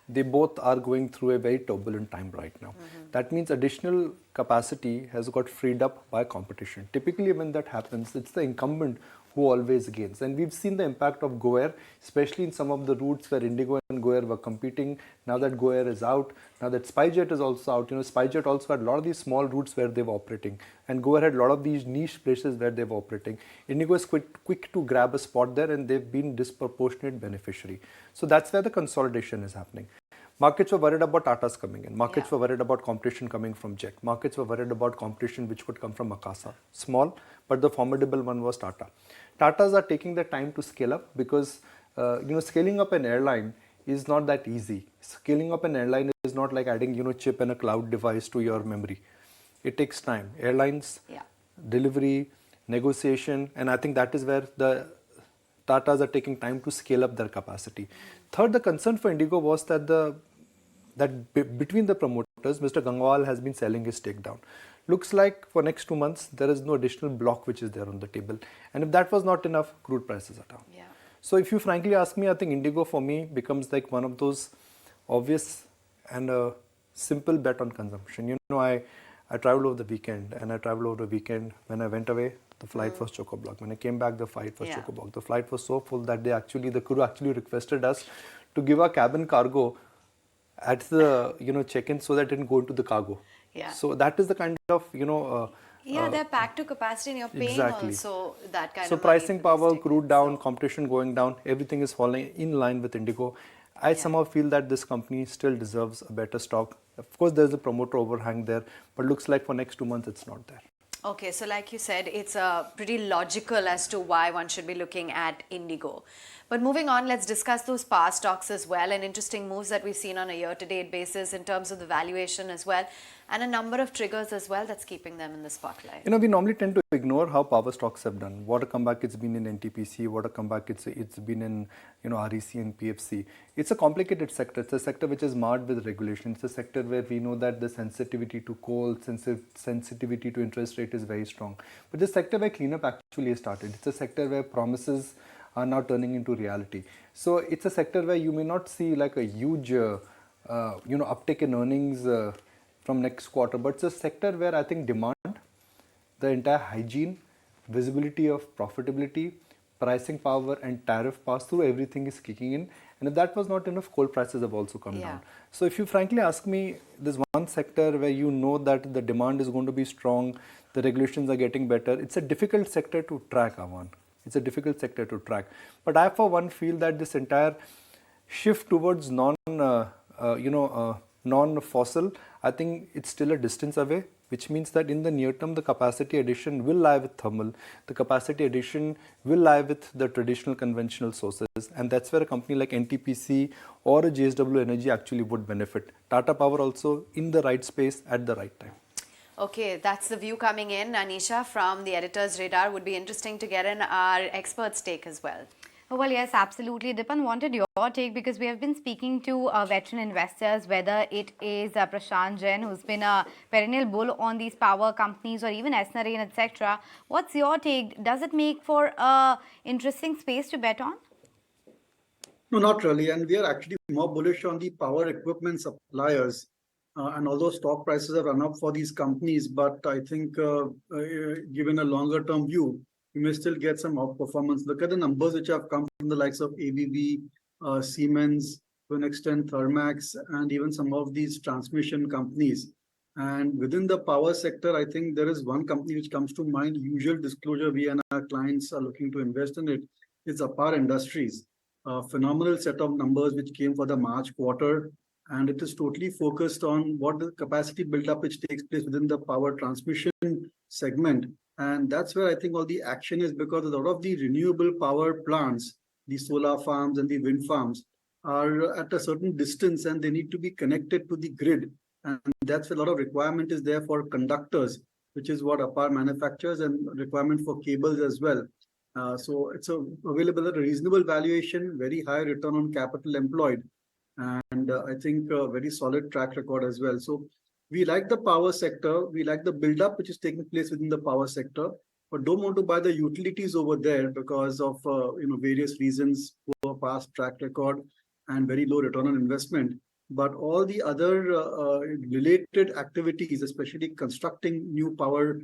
They both are going through a very turbulent time right now. That means additional capacity has got freed up by competition. Typically when that happens, it's the incumbent who always gains. And we've seen the impact of GoAir, especially in some of the routes where Indigo and GoAir were competing. Now that GoAir is out, now that SpiceJet is also out, SpiceJet also had a lot of these small routes where they were operating. And GoAir had a lot of these niche places where they were operating. Indigo is quick to grab a spot there, and they've been disproportionate beneficiary. So that's where the consolidation is happening. Markets were worried about Tata's coming in. Markets were worried about competition coming from Jet. Markets were worried about competition which could come from Akasa. Small, but the formidable one was Tata. Tatas are taking the time to scale up because, scaling up an airline is not that easy. Scaling up an airline is not like adding, chip and a cloud device to your memory. It takes time. Airlines, delivery, negotiation, and I think that is where the Tatas are taking time to scale up their capacity. Third, the concern for Indigo was that between the promoters, Mr. Gangwal has been selling his stake down. Looks like for next 2 months, there is no additional block which is there on the table. And if that was not enough, crude prices are down. Yeah. So if you frankly ask me, I think Indigo for me becomes like one of those obvious and a simple bet on consumption. I traveled over the weekend, and I traveled over the weekend. When I went away, the flight was chock-a-block. When I came back, the flight was chock-a-block. The flight was so full that the crew actually requested us to give our cabin cargo at the check-in so that it didn't go into the cargo. Yeah. So that is the kind of they're packed to capacity and you're paying exactly. also that kind so of money pricing for power, these crude tickets, down, competition going down, everything is falling in line with Indigo. I somehow feel that this company still deserves a better stock. Of course, there's a promoter overhang there, but looks like for next 2 months it's not there. Okay, so like you said, it's pretty logical as to why one should be looking at Indigo. But moving on, let's discuss those power stocks as well, and interesting moves that we've seen on a year-to-date basis in terms of the valuation as well, and a number of triggers as well that's keeping them in the spotlight. We normally tend to ignore how power stocks have done. What a comeback it's been in NTPC, what a comeback it's been in REC and PFC. It's a complicated sector. It's a sector which is marred with regulation. It's a sector where we know that the sensitivity to coal, sensitivity to interest rate is very strong. But this sector where cleanup actually has started. It's a sector where promises are now turning into reality. So it's a sector where you may not see like a huge uptick in earnings from next quarter, but it's a sector where I think demand, the entire hygiene, visibility of profitability, pricing power and tariff pass through, everything is kicking in. And if that was not enough, coal prices have also come down. So if you frankly ask me, there's one sector where you know that the demand is going to be strong, the regulations are getting better. It's a difficult sector to track, Avanne. It's a difficult sector to track. But I for one feel that this entire shift towards non-fossil, I think it's still a distance away, which means that in the near term, the capacity addition will lie with thermal. The capacity addition will lie with the traditional conventional sources. And that's where a company like NTPC or a JSW Energy actually would benefit. Tata Power also in the right space at the right time. Okay, that's the view coming in, Anisha, from the editor's radar. Would be interesting to get in our expert's take as well. Well, yes, absolutely. Dipan, wanted your take because we have been speaking to veteran investors, whether it is Prashant Jain, who's been a perennial bull on these power companies, or even Esnarain, etc. What's your take? Does it make for a interesting space to bet on? No, not really. And we are actually more bullish on the power equipment suppliers. And although stock prices have run up for these companies, but I think given a longer term view, you may still get some outperformance. Look at the numbers which have come from the likes of ABB, Siemens, to an extent Thermax, and even some of these transmission companies. And within the power sector, I think there is one company which comes to mind, usual disclosure, we and our clients are looking to invest in it, is Apar Industries. A phenomenal set of numbers which came for the March quarter. And it is totally focused on what the capacity buildup which takes place within the power transmission segment. And that's where I think all the action is, because a lot of the renewable power plants, the solar farms and the wind farms, are at a certain distance and they need to be connected to the grid. And that's where a lot of requirement is there for conductors, which is what Apar manufactures, and requirement for cables as well. So it's available at a reasonable valuation, very high return on capital employed. And I think a very solid track record as well. So we like the power sector. We like the build-up which is taking place within the power sector, but don't want to buy the utilities over there because of various reasons, poor past track record and very low return on investment. But all the other related activities, especially constructing new power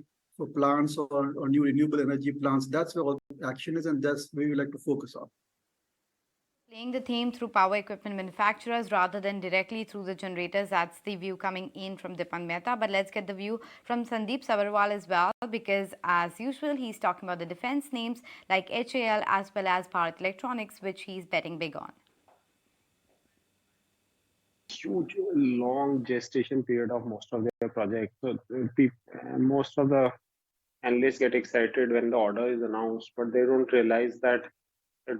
plants or new renewable energy plants, that's where all the action is, and that's where we like to focus on. Playing the theme through power equipment manufacturers rather than directly through the generators. That's the view coming in from Dipan Mehta. But let's get the view from Sandeep Sabarwal as well, because as usual, he's talking about the defense names like HAL as well as Bharat Electronics, which he's betting big on. Huge, long gestation period of most of their projects. So most of the analysts get excited when the order is announced, but they don't realize that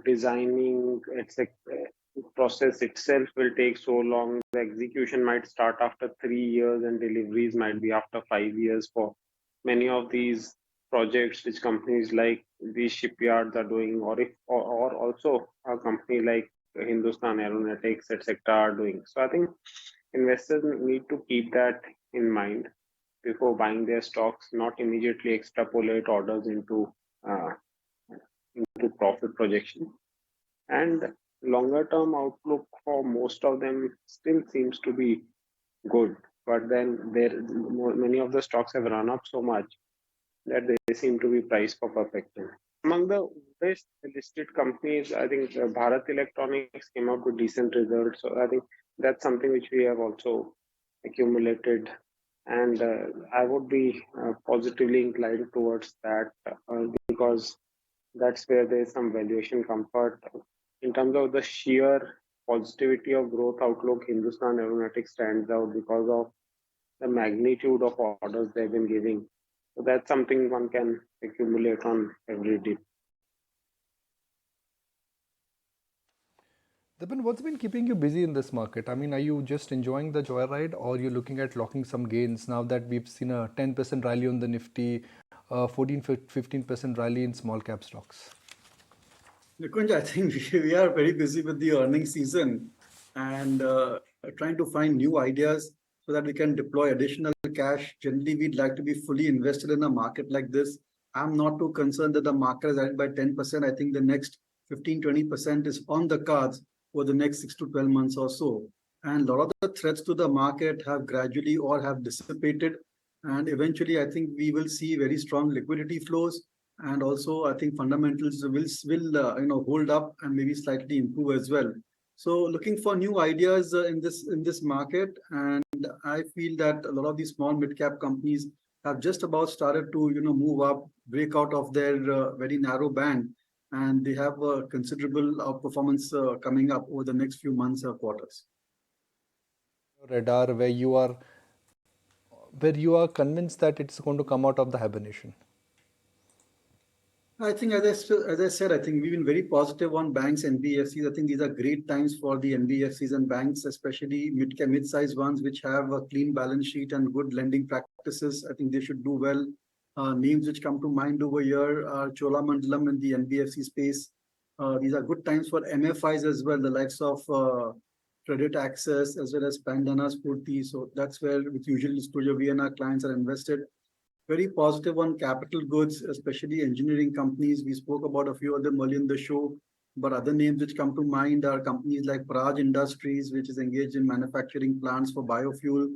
designing process itself will take so long. The execution might start after 3 years and deliveries might be after 5 years for many of these projects which companies like these shipyards are doing, or also a company like Hindustan Aeronautics, etc. are doing. So I think investors need to keep that in mind before buying their stocks, not immediately extrapolate orders into profit projection. And longer term outlook for most of them still seems to be good. but then many of the stocks have run up so much that they seem to be priced for perfection. Among the best listed companies, I think Bharat Electronics came out with decent results. So I think that's something which we have also accumulated, and I would be positively inclined towards that because that's where there is some valuation comfort. In terms of the sheer positivity of growth outlook, Hindustan Aeronautics stands out because of the magnitude of orders they've been giving. So that's something one can accumulate on every dip. Dipin, what's been keeping you busy in this market? I mean, are you just enjoying the joyride or you're looking at locking some gains now that we've seen a 10% rally on the Nifty, 15% rally in small cap stocks? Nikunj, I think we are very busy with the earnings season and trying to find new ideas so that we can deploy additional cash. Generally, we'd like to be fully invested in a market like this. I'm not too concerned that the market is added by 10%. I think the next 15-20% is on the cards for the next 6 to 12 months or so. And a lot of the threats to the market have gradually or have dissipated. And eventually, I think we will see very strong liquidity flows. And also, I think fundamentals will hold up and maybe slightly improve as well. So, looking for new ideas in this market, and I feel that a lot of these small mid-cap companies have just about started to move up, break out of their very narrow band, and they have a considerable outperformance coming up over the next few months or quarters. Radar, where you are convinced that it's going to come out of the hibernation. I think, as I said, I think we've been very positive on banks, NBFCs. I think these are great times for the NBFCs and banks, especially mid-sized ones, which have a clean balance sheet and good lending practices. I think they should do well. Names which come to mind over here are Cholamandalam in the NBFC space. These are good times for MFIs as well, the likes of Credit Access as well as Pandana Spurti. So that's where, with usually Studio V and our clients are invested. Very positive on capital goods, especially engineering companies. We spoke about a few of them earlier in the show, but other names which come to mind are companies like Praj Industries, which is engaged in manufacturing plants for biofuel.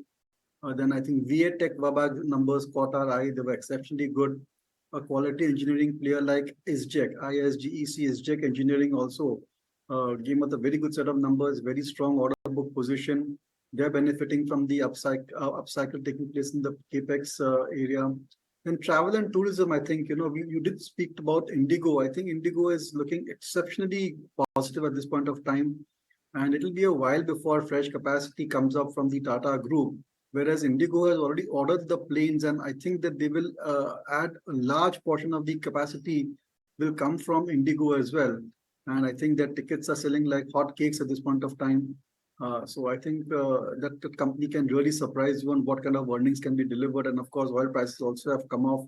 Then I think VA Tech Wabag numbers caught our eye. They were exceptionally good. A quality engineering player like ISGEC, ISGEC Engineering also came with a very good set of numbers, very strong order book position. They're benefiting from the upcycle taking place in the capex area. And travel and tourism, I think, you did speak about Indigo. I think Indigo is looking exceptionally positive at this point of time. And it'll be a while before fresh capacity comes up from the Tata Group. Whereas Indigo has already ordered the planes, and I think that they will add a large portion of the capacity will come from Indigo as well. And I think that tickets are selling like hotcakes at this point of time. So I think that the company can really surprise you on what kind of earnings can be delivered. And of course, oil prices also have come off.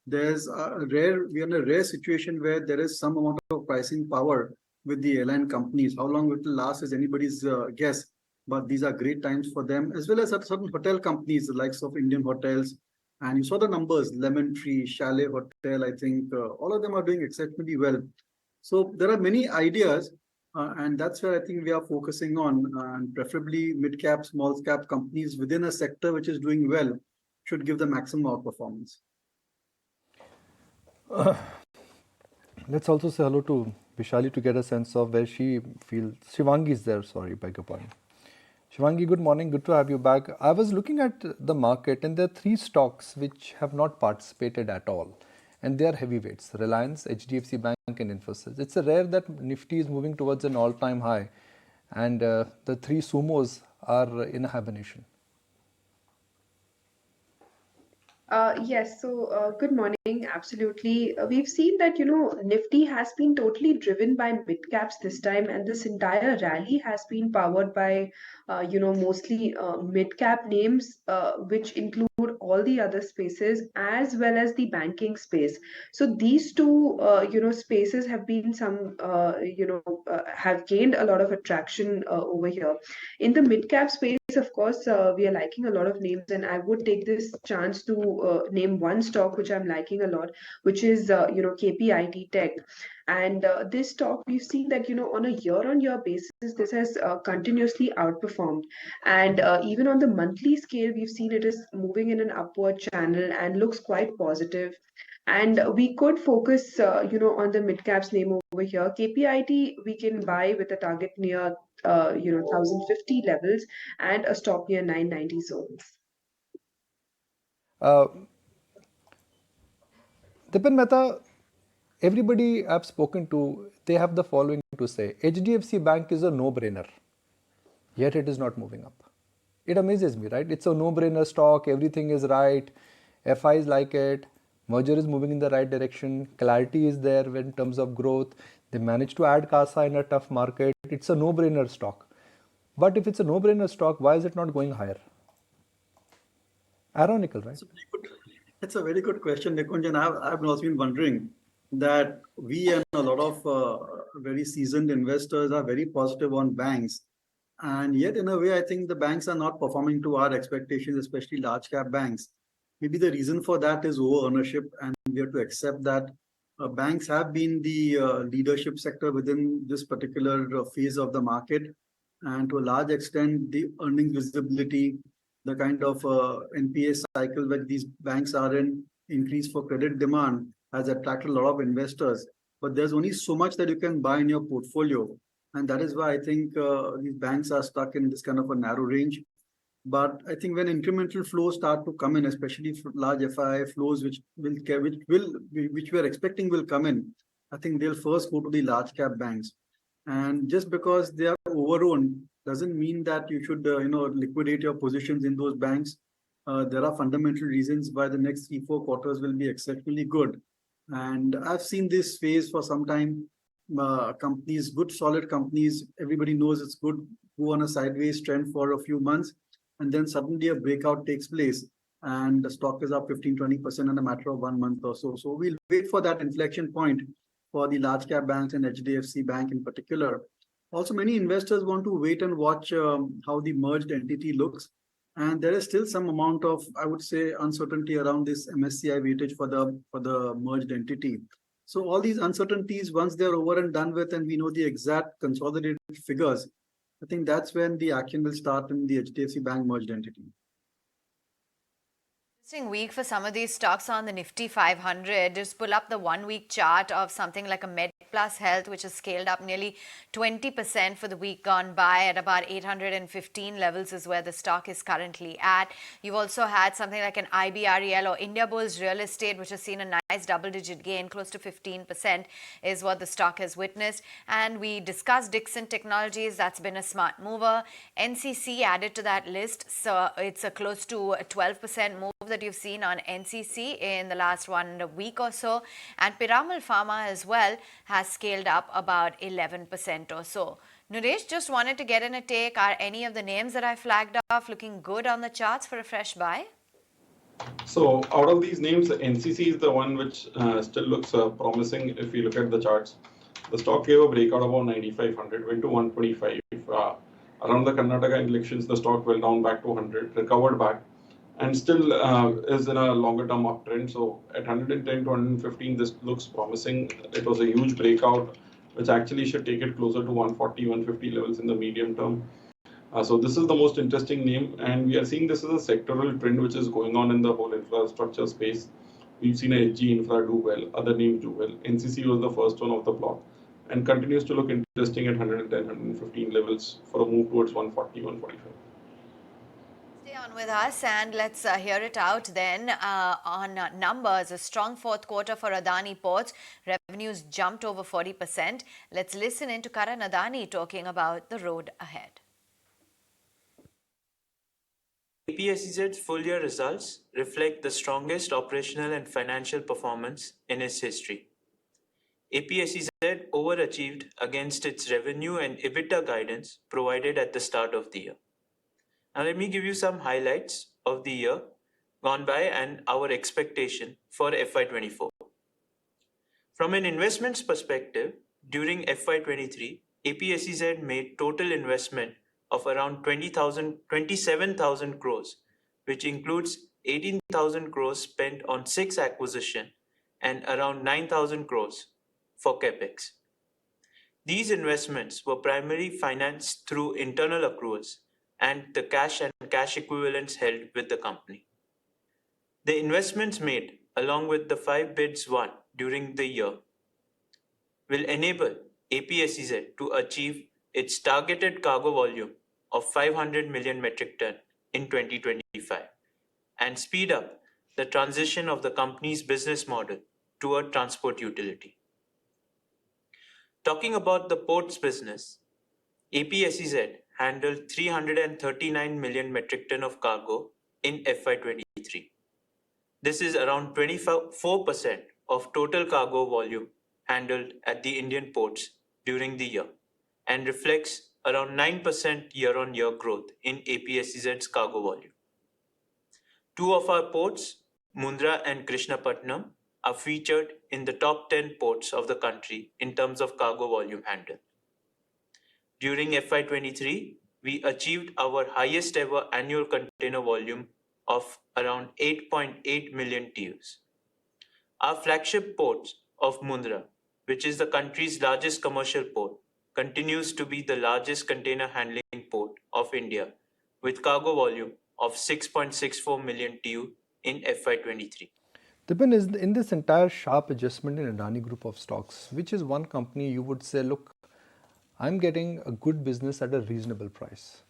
We are in a rare situation where there is some amount of pricing power with the airline companies. How long it will last is anybody's guess. But these are great times for them, as well as at certain hotel companies, the likes of Indian Hotels. And you saw the numbers, Lemon Tree, Chalet Hotel, I think all of them are doing exceptionally well. So there are many ideas. And that's where I think we are focusing on, and preferably mid-cap, small-cap companies within a sector which is doing well should give the maximum outperformance. Let's also say hello to Vishali to get a sense of where she feels. Shivangi is there, sorry, beg your pardon. Shivangi, good morning, good to have you back. I was looking at the market and there are three stocks which have not participated at all. And they are heavyweights, Reliance, HDFC Bank and Infosys. It's a rare that Nifty is moving towards an all-time high and the three sumos are in a hibernation. Yes, so good morning. Absolutely. We've seen that, Nifty has been totally driven by mid caps this time, and this entire rally has been powered by, mostly mid cap names, which include all the other spaces as well as the banking space. So these two, spaces have been have gained a lot of attraction over here. In the mid cap space, of course, we are liking a lot of names, and I would take this chance to name one stock which I'm liking a lot, which is KPIT Tech. And this stock, we've seen that on a year-on-year basis, this has continuously outperformed, and even on the monthly scale, we've seen it is moving in an upward channel and looks quite positive. And we could focus, on the mid caps name over here. KPIT we can buy with a target near 1050 levels and a stop near 990 zones. Dipen Mehta, everybody I've spoken to, they have the following to say. HDFC Bank is a no-brainer, yet it is not moving up. It amazes me, right? It's a no-brainer stock, everything is right, FIs like it, merger is moving in the right direction, clarity is there in terms of growth, they managed to add CASA in a tough market, it's a no-brainer stock. But if it's a no-brainer stock, why is it not going higher? Ironical, right? It's a very good question, Nikunj, and I've also been wondering that we and a lot of very seasoned investors are very positive on banks. And yet, in a way, I think the banks are not performing to our expectations, especially large cap banks. Maybe the reason for that is over ownership, and we have to accept that banks have been the leadership sector within this particular phase of the market. And to a large extent, the earnings visibility, the kind of NPA cycle that these banks are in, increase for credit demand has attracted a lot of investors. But there's only so much that you can buy in your portfolio. And that is why I think these banks are stuck in this kind of a narrow range. But I think when incremental flows start to come in, especially for large FII flows, which we are expecting will come in, I think they'll first go to the large cap banks. And just because they are overowned doesn't mean that you should liquidate your positions in those banks. There are fundamental reasons why the next 3-4 quarters will be exceptionally good. And I've seen this phase for some time. Companies, good solid companies, everybody knows it's good, go on a sideways trend for a few months, and then suddenly a breakout takes place and the stock is up 15-20% in a matter of 1 month or so. So we'll wait for that inflection point for the large cap banks and HDFC Bank in particular. Also, many investors want to wait and watch how the merged entity looks. And there is still some amount of, I would say, uncertainty around this MSCI weightage for the merged entity. So all these uncertainties, once they're over and done with, and we know the exact consolidated figures, I think that's when the action will start in the HDFC Bank merged entity. Interesting week for some of these stocks on the Nifty 500. Just pull up the 1 week chart of something like a Med Plus Health, which has scaled up nearly 20% for the week gone by at about 815 levels is where the stock is currently at. You've also had something like an IBREL or Indiabulls Real Estate, which has seen a nice double-digit gain, close to 15% is what the stock has witnessed. And we discussed Dixon Technologies, that's been a smart mover. NCC added to that list, so it's a close to a 12% move that you've seen on NCC in the last 1 week or so, and Piramal Pharma as well has scaled up about 11% or so. Naresh, just wanted to get in a take. Are any of the names that I flagged off looking good on the charts for a fresh buy? So out of these names, NCC is the one which still looks promising if you look at the charts. The stock gave a breakout about 9,500, went to 125. Around the Karnataka elections, the stock went down back to 100, recovered back, and still is in a longer term uptrend. So at 110 to 115, this looks promising. It was a huge breakout, which actually should take it closer to 140, 150 levels in the medium term. So this is the most interesting name, and we are seeing this as a sectoral trend which is going on in the whole infrastructure space. We've seen HG Infra do well, other names do well. NCC was the first one of the block and continues to look interesting at 110, 115 levels for a move towards 140, 145. Stay on with us and let's hear it out then on numbers. A strong fourth quarter for Adani Ports. Revenues jumped over 40%. Let's listen in to Karan Adani talking about the road ahead. APSEZ's full-year results reflect the strongest operational and financial performance in its history. APSEZ overachieved against its revenue and EBITDA guidance provided at the start of the year. Now let me give you some highlights of the year gone by and our expectation for FY24. From an investments perspective, during FY23, APSEZ made total investment of around 27,000 crores, which includes 18,000 crores spent on 6 acquisition and around 9,000 crores for capex. These investments were primarily financed through internal accruals and the cash and cash equivalents held with the company. The investments made, along with the 5 bids won during the year, will enable APSEZ to achieve its targeted cargo volume of 500 million metric ton in 2025 and speed up the transition of the company's business model toward transport utility. Talking about the ports business, APSEZ handled 339 million metric ton of cargo in FY23. This is around 24% of total cargo volume handled at the Indian ports during the year and reflects around 9% year-on-year growth in APSEZ's cargo volume. Two of our ports, Mundra and Krishnapatnam, are featured in the top 10 ports of the country in terms of cargo volume handled. During FY23, we achieved our highest ever annual container volume of around 8.8 million TEUs. Our flagship port of Mundra, which is the country's largest commercial port, continues to be the largest container handling port of India with cargo volume of 6.64 million TEU in FY23. Dipen, is in this entire sharp adjustment in Adani group of stocks, which is one company you would say, look, I'm getting a good business at a reasonable price?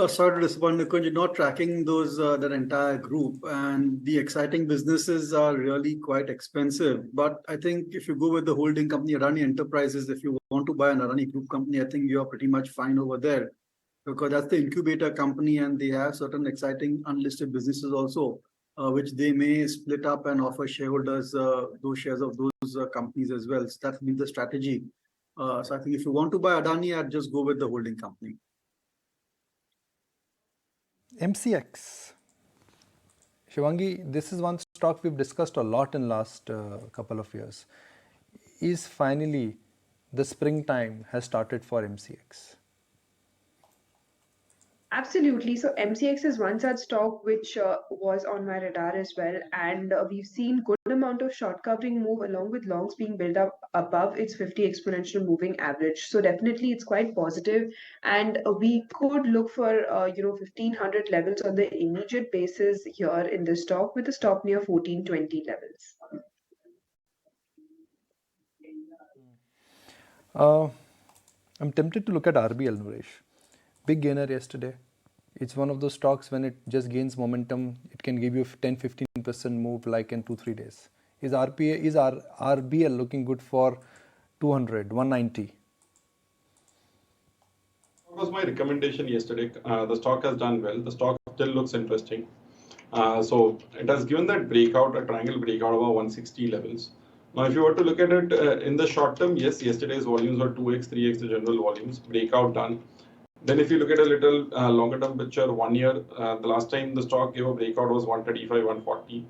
Sorry to disappoint, Nikunj, you're not tracking those that entire group, and the exciting businesses are really quite expensive. But I think if you go with the holding company Adani Enterprises, if you want to buy an Adani group company, I think you are pretty much fine over there, because that's the incubator company, and they have certain exciting unlisted businesses also, which they may split up and offer shareholders those shares of those companies as well. So that's been the strategy. So I think if you want to buy Adani, I'd just go with the holding company. MCX. Shivangi, this is one stock we've discussed a lot in last couple of years. Is finally the springtime has started for MCX? Absolutely. So MCX is one such stock which was on my radar as well, and we've seen good amount of short covering move along with longs being built up above its 50 exponential moving average. So definitely it's quite positive, and we could look for 1500 levels on the immediate basis here in the stock with a stop near 1420 levels. I'm tempted to look at RBL, Naresh. Big gainer yesterday. It's one of those stocks when it just gains momentum, it can give you 10-15% move like in 2-3 days. Is RBL looking good for 200, 190? That was my recommendation yesterday. The stock has done well. The stock still looks interesting. So it has given that breakout, a triangle breakout over 160 levels. Now, if you were to look at it in the short term, yes, yesterday's volumes were 2x, 3x the general volumes, breakout done. Then if you look at a little longer term picture, 1 year, the last time the stock gave a breakout was 135, 140.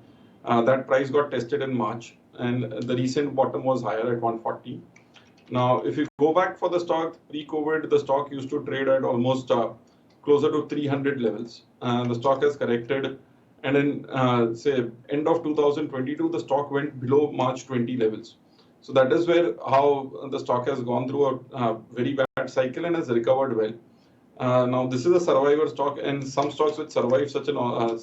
That price got tested in March, and the recent bottom was higher at 140. Now, if you go back for the stock, pre-COVID, the stock used to trade at almost closer to 300 levels. The stock has corrected, and in say end of 2022, the stock went below March 20 levels. So that is where how the stock has gone through a very bad cycle and has recovered well. Now, this is a survivor stock, and some stocks which survive such an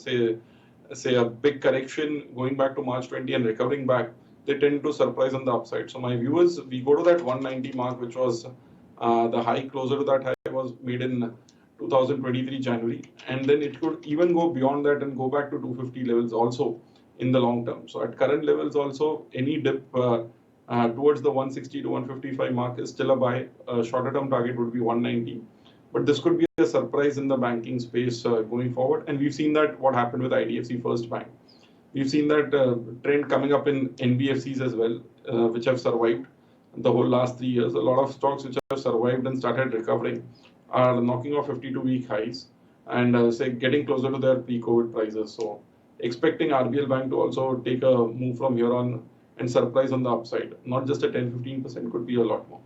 say a big correction going back to March 20 and recovering back, they tend to surprise on the upside. So my view is we go to that 190 mark, which was the high closer to that high was made in 2023 January, and then it could even go beyond that and go back to 250 levels also in the long term. So at current levels also, any dip towards the 160 to 155 mark is still a buy. Shorter term target would be 190. But this could be a surprise in the banking space going forward. And we've seen that what happened with IDFC First Bank. We've seen that trend coming up in NBFCs as well, which have survived the whole last 3 years. A lot of stocks which have survived and started recovering are knocking off 52-week highs and say getting closer to their pre-COVID prices. So expecting RBL Bank to also take a move from here on and surprise on the upside. Not just a 10-15%, could be a lot more.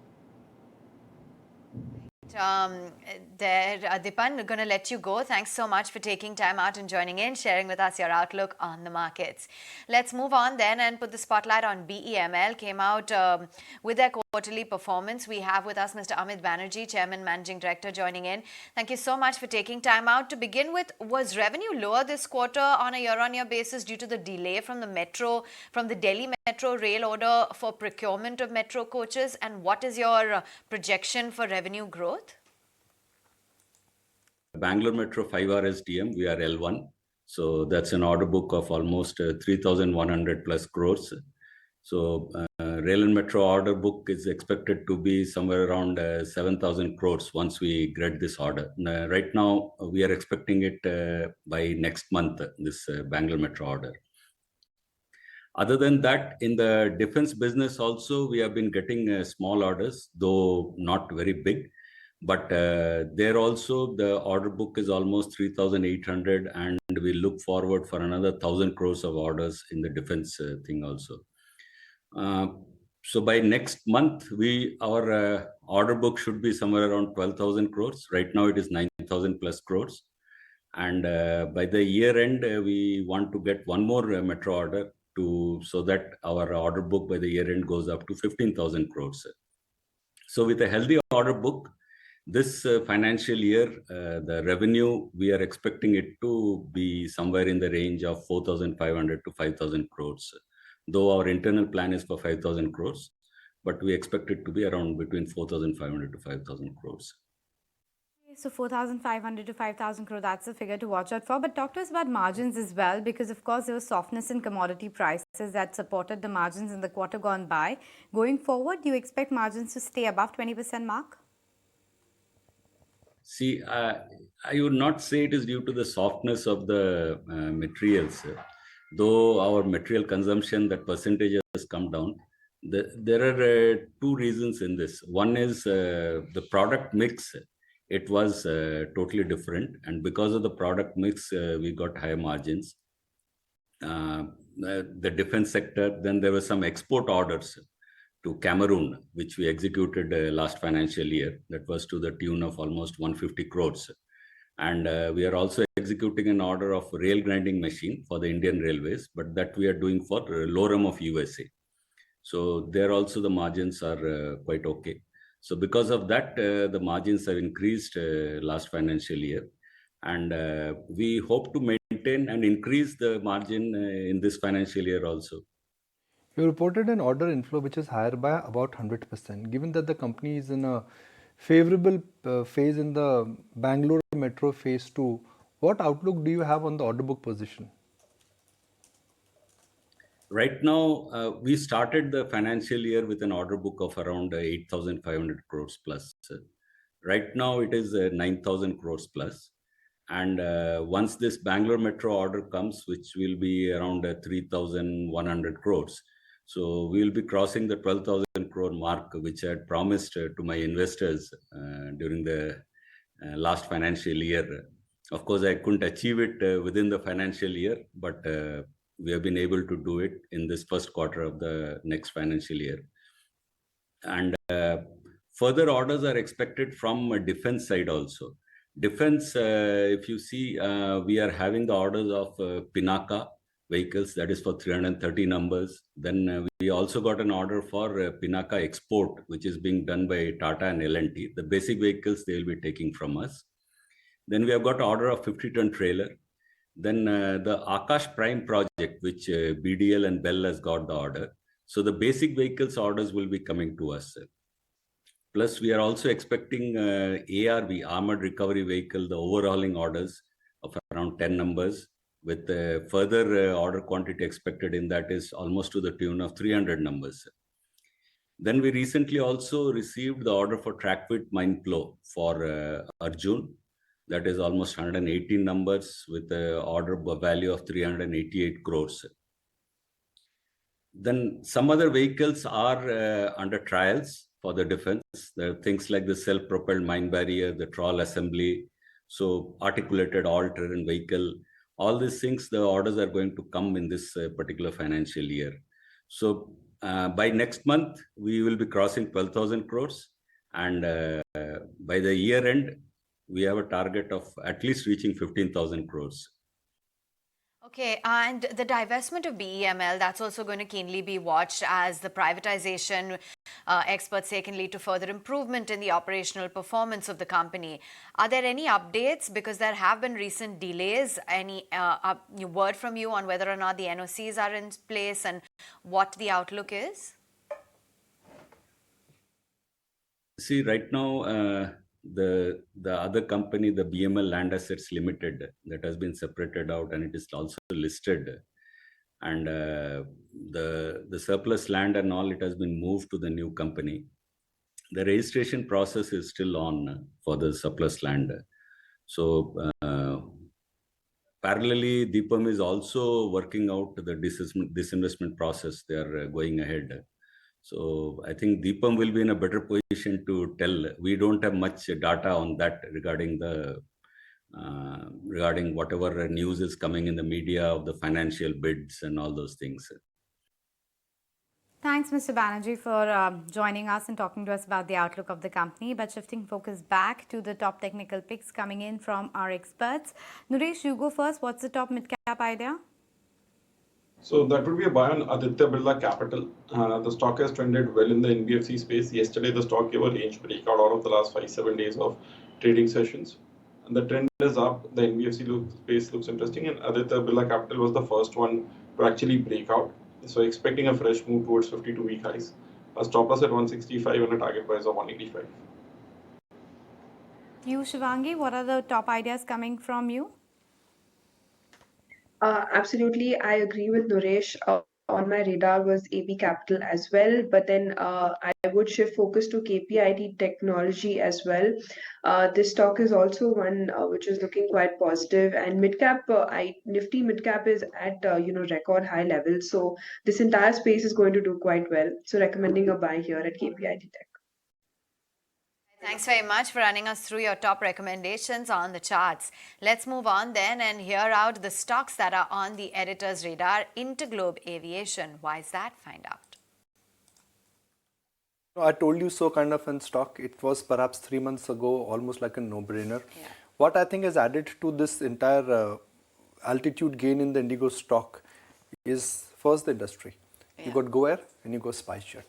There, Dipan, going to let you go. Thanks so much for taking time out and joining in, sharing with us your outlook on the markets. Let's move on then and put the spotlight on BEML. Came out with their quarterly performance. We have with us Mr. Amit Banerjee, Chairman, Managing Director, joining in. Thank you so much for taking time out. To begin with, was revenue lower this quarter on a year-on-year basis due to the delay from the Delhi Metro rail order for procurement of metro coaches? And what is your projection for revenue growth? Bangalore Metro 5 RSDM, we are L1. So that's an order book of almost 3,100 plus crores. So rail and metro order book is expected to be somewhere around 7,000 crores once we get this order. Right now, we are expecting it by next month, this Bangalore Metro order. Other than that, in the defense business also, we have been getting small orders, though not very big. But there also, the order book is almost 3,800, and we look forward for another 1,000 crores of orders in the defense thing also. So by next month, our order book should be somewhere around 12,000 crores. Right now, it is 9,000 plus crores. And by the year end, we want to get one more metro order so that our order book by the year end goes up to 15,000 crores. So with a healthy order book, this financial year, the revenue, we are expecting it to be somewhere in the range of 4,500 to 5,000 crores. Though our internal plan is for 5,000 crores, but we expect it to be around between 4,500 to 5,000 crores. So 4,500 to 5,000 crore, that's a figure to watch out for. But talk to us about margins as well, because of course there was softness in commodity prices that supported the margins in the quarter gone by. Going forward, do you expect margins to stay above 20% mark? See, I would not say it is due to the softness of the materials. Though our material consumption, that percentage has come down. There are two reasons in this. One is the product mix. It was totally different. And because of the product mix, we got higher margins. The defense sector, then there were some export orders to Cameroon, which we executed last financial year. That was to the tune of almost 150 crores. And we are also executing an order of rail grinding machine for the Indian Railways, but that we are doing for Lorem of USA. So there also the margins are quite okay. So because of that, the margins have increased last financial year. And we hope to maintain and increase the margin in this financial year also. You reported an order inflow which is higher by about 100%. Given that the company is in a favorable phase in the Bangalore Metro Phase 2, what outlook do you have on the order book position? Right now, we started the financial year with an order book of around 8,500 crores plus. Right now, it is 9,000 crores plus. And once this Bangalore Metro order comes, which will be around 3,100 crores, so we will be crossing the 12,000 crore mark, which I had promised to my investors during the last financial year. Of course, I couldn't achieve it within the financial year, but we have been able to do it in this first quarter of the next financial year. And further orders are expected from a defense side also. Defense, if you see, we are having the orders of Pinaka vehicles, that is for 330 numbers. Then we also got an order for Pinaka export, which is being done by Tata and L&T. The basic vehicles they will be taking from us. Then we have got order of 50-ton trailer. Then the Akash Prime project, which BDL and Bell has got the order. So the basic vehicles orders will be coming to us. Plus, we are also expecting ARV, Armored Recovery Vehicle, the overhauling orders of around 10 numbers, with further order quantity expected in that is almost to the tune of 300 numbers. Then we recently also received the order for track width mine plow for Arjun. That is almost 118 numbers with an order value of 388 crores. Then some other vehicles are under trials for the defense. There are things like the self-propelled mine barrier, the trawl assembly, so articulated all-terrain vehicle. All these things, the orders are going to come in this particular financial year. So by next month, we will be crossing 12,000 crores. And by the year end, we have a target of at least reaching 15,000 crores. Okay, and the divestment of BEML, that's also going to keenly be watched as the privatization, experts say, can lead to further improvement in the operational performance of the company. Are there any updates? Because there have been recent delays. Any word from you on whether or not the NOCs are in place and what the outlook is? See, right now, the other company, the BML Land Assets Limited, that has been separated out and it is also listed. And the surplus land and all, it has been moved to the new company. The registration process is still on for the surplus land. So parallelly, Deepam is also working out the disinvestment process. They are going ahead. So I think Deepam will be in a better position to tell. We don't have much data on that regarding the regarding whatever news is coming in the media of the financial bids and all those things. Thanks, Mr. Banerjee, for joining us and talking to us about the outlook of the company. But shifting focus back to the top technical picks coming in from our experts. Naresh, you go first. What's the top mid-cap idea? So that would be a buy on Aditya Birla Capital. The stock has trended well in the NBFC space. Yesterday, the stock gave a range breakout out of the last 5-7 days of trading sessions. And the trend is up. The NBFC space looks interesting. And Aditya Birla Capital was the first one to actually break out. So expecting a fresh move towards 52-week highs. A stop loss at 165 and a target price of 185. You, Shivangi, what are the top ideas coming from you? Absolutely, I agree with Naresh. On my radar was AB Capital as well, but then I would shift focus to KPIT Technology as well. This stock is also one which is looking quite positive, and midcap, Nifty midcap is at record high levels. So this entire space is going to do quite well. So recommending a buy here at KPIT Tech. Thanks very much for running us through your top recommendations on the charts. Let's move on then and hear out the stocks that are on the editor's radar. Interglobe Aviation. Why is that? Find out. I told you so kind of in stock. It was perhaps 3 months ago, almost like a no-brainer. Yeah. What I think has added to this entire altitude gain in the Indigo stock is first the industry. Yeah. You got Go Air and you got SpiceJet.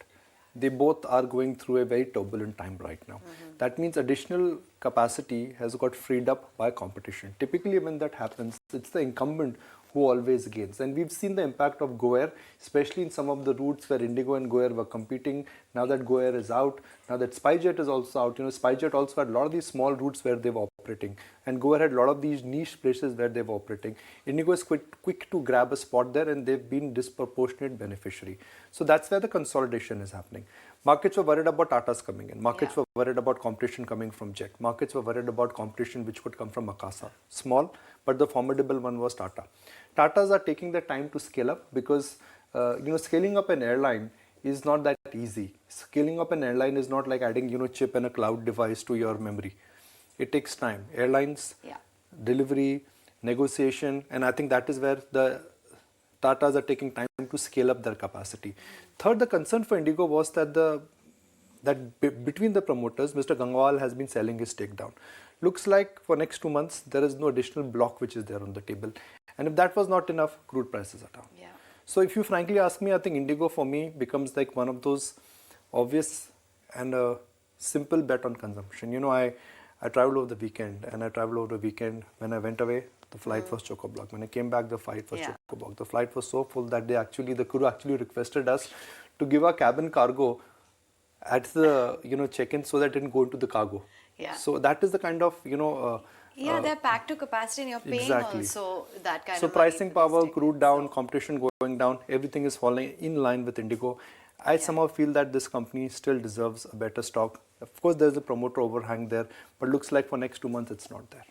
They both are going through a very turbulent time right now. That means additional capacity has got freed up by competition. Typically when that happens, it's the incumbent who always gains. And we've seen the impact of Go Air, especially in some of the routes where Indigo and Go Air were competing. Now that Go Air is out, now that SpiceJet is also out, SpiceJet also had a lot of these small routes where they were operating. And Go Air had a lot of these niche places where they were operating. Indigo is quick to grab a spot there and they've been disproportionate beneficiary. So that's where the consolidation is happening. Markets were worried about Tata's coming in. Markets were worried about competition coming from Jet. Markets were worried about competition which could come from Akasa. Small, but the formidable one was Tata. Tatas are taking the time to scale up because scaling up an airline is not that easy. Scaling up an airline is not like adding chip and a cloud device to your memory. It takes time. Airlines, delivery, negotiation, and I think that is where the Tatas are taking time to scale up their capacity. Third, the concern for Indigo was that between the promoters, Mr. Gangwal has been selling his stake down. Looks like for next 2 months, there is no additional block which is there on the table. And if that was not enough, crude prices are down. Yeah. So if you frankly ask me, I think Indigo for me becomes like one of those obvious and a simple bet on consumption. I traveled over the weekend when I went away, the flight was chock-a-block. When I came back, the flight was chock-a-block. The flight was so full that the crew actually requested us to give our cabin cargo at the check-in so that it didn't go into the cargo. Yeah. So that is the kind of they're packed to capacity and you're paying also that kind of. So pricing power, crude down, competition going down, everything is falling in line with Indigo. I somehow feel that this company still deserves a better stock. Of course, there's a promoter overhang there, but looks like for next 2 months it's not there.